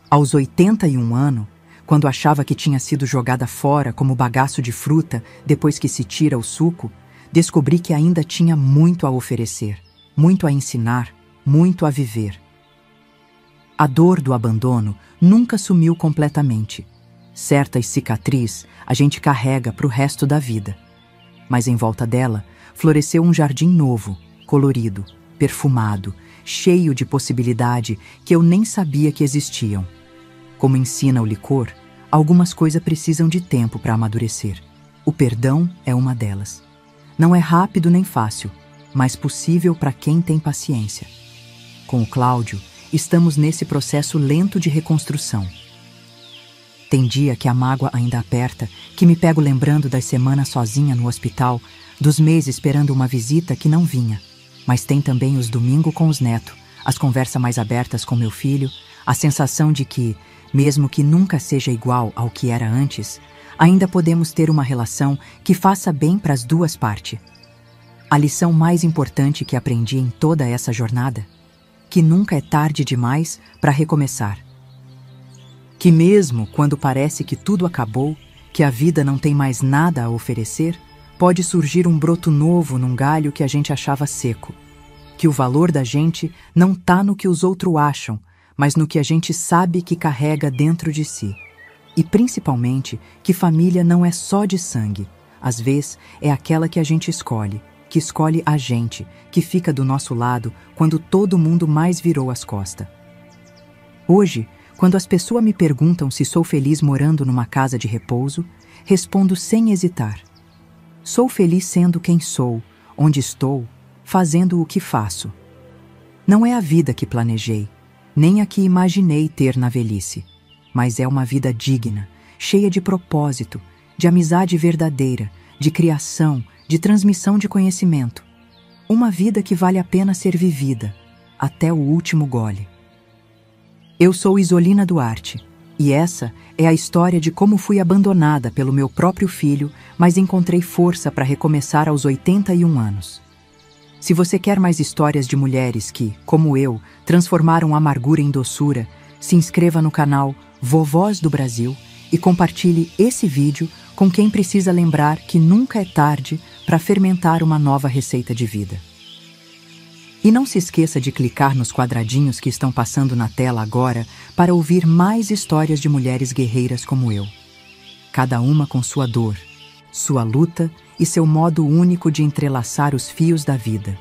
[SPEAKER 1] Aos 81 anos, quando achava que tinha sido jogada fora como bagaço de fruta depois que se tira o suco, descobri que ainda tinha muito a oferecer, muito a ensinar, muito a viver. A dor do abandono nunca sumiu completamente. Certas cicatrizes a gente carrega para o resto da vida. Mas em volta dela floresceu um jardim novo, colorido, perfumado, cheio de possibilidade que eu nem sabia que existiam. Como ensina o licor, algumas coisas precisam de tempo para amadurecer. O perdão é uma delas. Não é rápido nem fácil, mas possível para quem tem paciência. Com o Cláudio, estamos nesse processo lento de reconstrução. Tem dia que a mágoa ainda aperta, que me pego lembrando das semanas sozinha no hospital, dos meses esperando uma visita que não vinha. Mas tem também os domingos com os netos, as conversas mais abertas com meu filho, a sensação de que, mesmo que nunca seja igual ao que era antes, ainda podemos ter uma relação que faça bem para as duas partes. A lição mais importante que aprendi em toda essa jornada: que nunca é tarde demais para recomeçar. Que mesmo quando parece que tudo acabou, que a vida não tem mais nada a oferecer, pode surgir um broto novo num galho que a gente achava seco. Que o valor da gente não tá no que os outros acham, mas no que a gente sabe que carrega dentro de si. E principalmente que família não é só de sangue. Às vezes é aquela que a gente escolhe, que escolhe a gente, que fica do nosso lado quando todo mundo mais virou as costas. Hoje, quando as pessoas me perguntam se sou feliz morando numa casa de repouso, respondo sem hesitar. Sou feliz sendo quem sou, onde estou, fazendo o que faço. Não é a vida que planejei, nem a que imaginei ter na velhice, mas é uma vida digna, cheia de propósito, de amizade verdadeira, de criação, de transmissão de conhecimento. Uma vida que vale a pena ser vivida, até o último gole. Eu sou Isolina Duarte, e essa é a história de como fui abandonada pelo meu próprio filho, mas encontrei força para recomeçar aos 81 anos. Se você quer mais histórias de mulheres que, como eu, transformaram a amargura em doçura, se inscreva no canal Vovós do Brasil e compartilhe esse vídeo com quem precisa lembrar que nunca é tarde para fermentar uma nova receita de vida. E não se esqueça de clicar nos quadradinhos que estão passando na tela agora para ouvir mais histórias de mulheres guerreiras como eu. Cada uma com sua dor, sua luta e seu modo único de entrelaçar os fios da vida.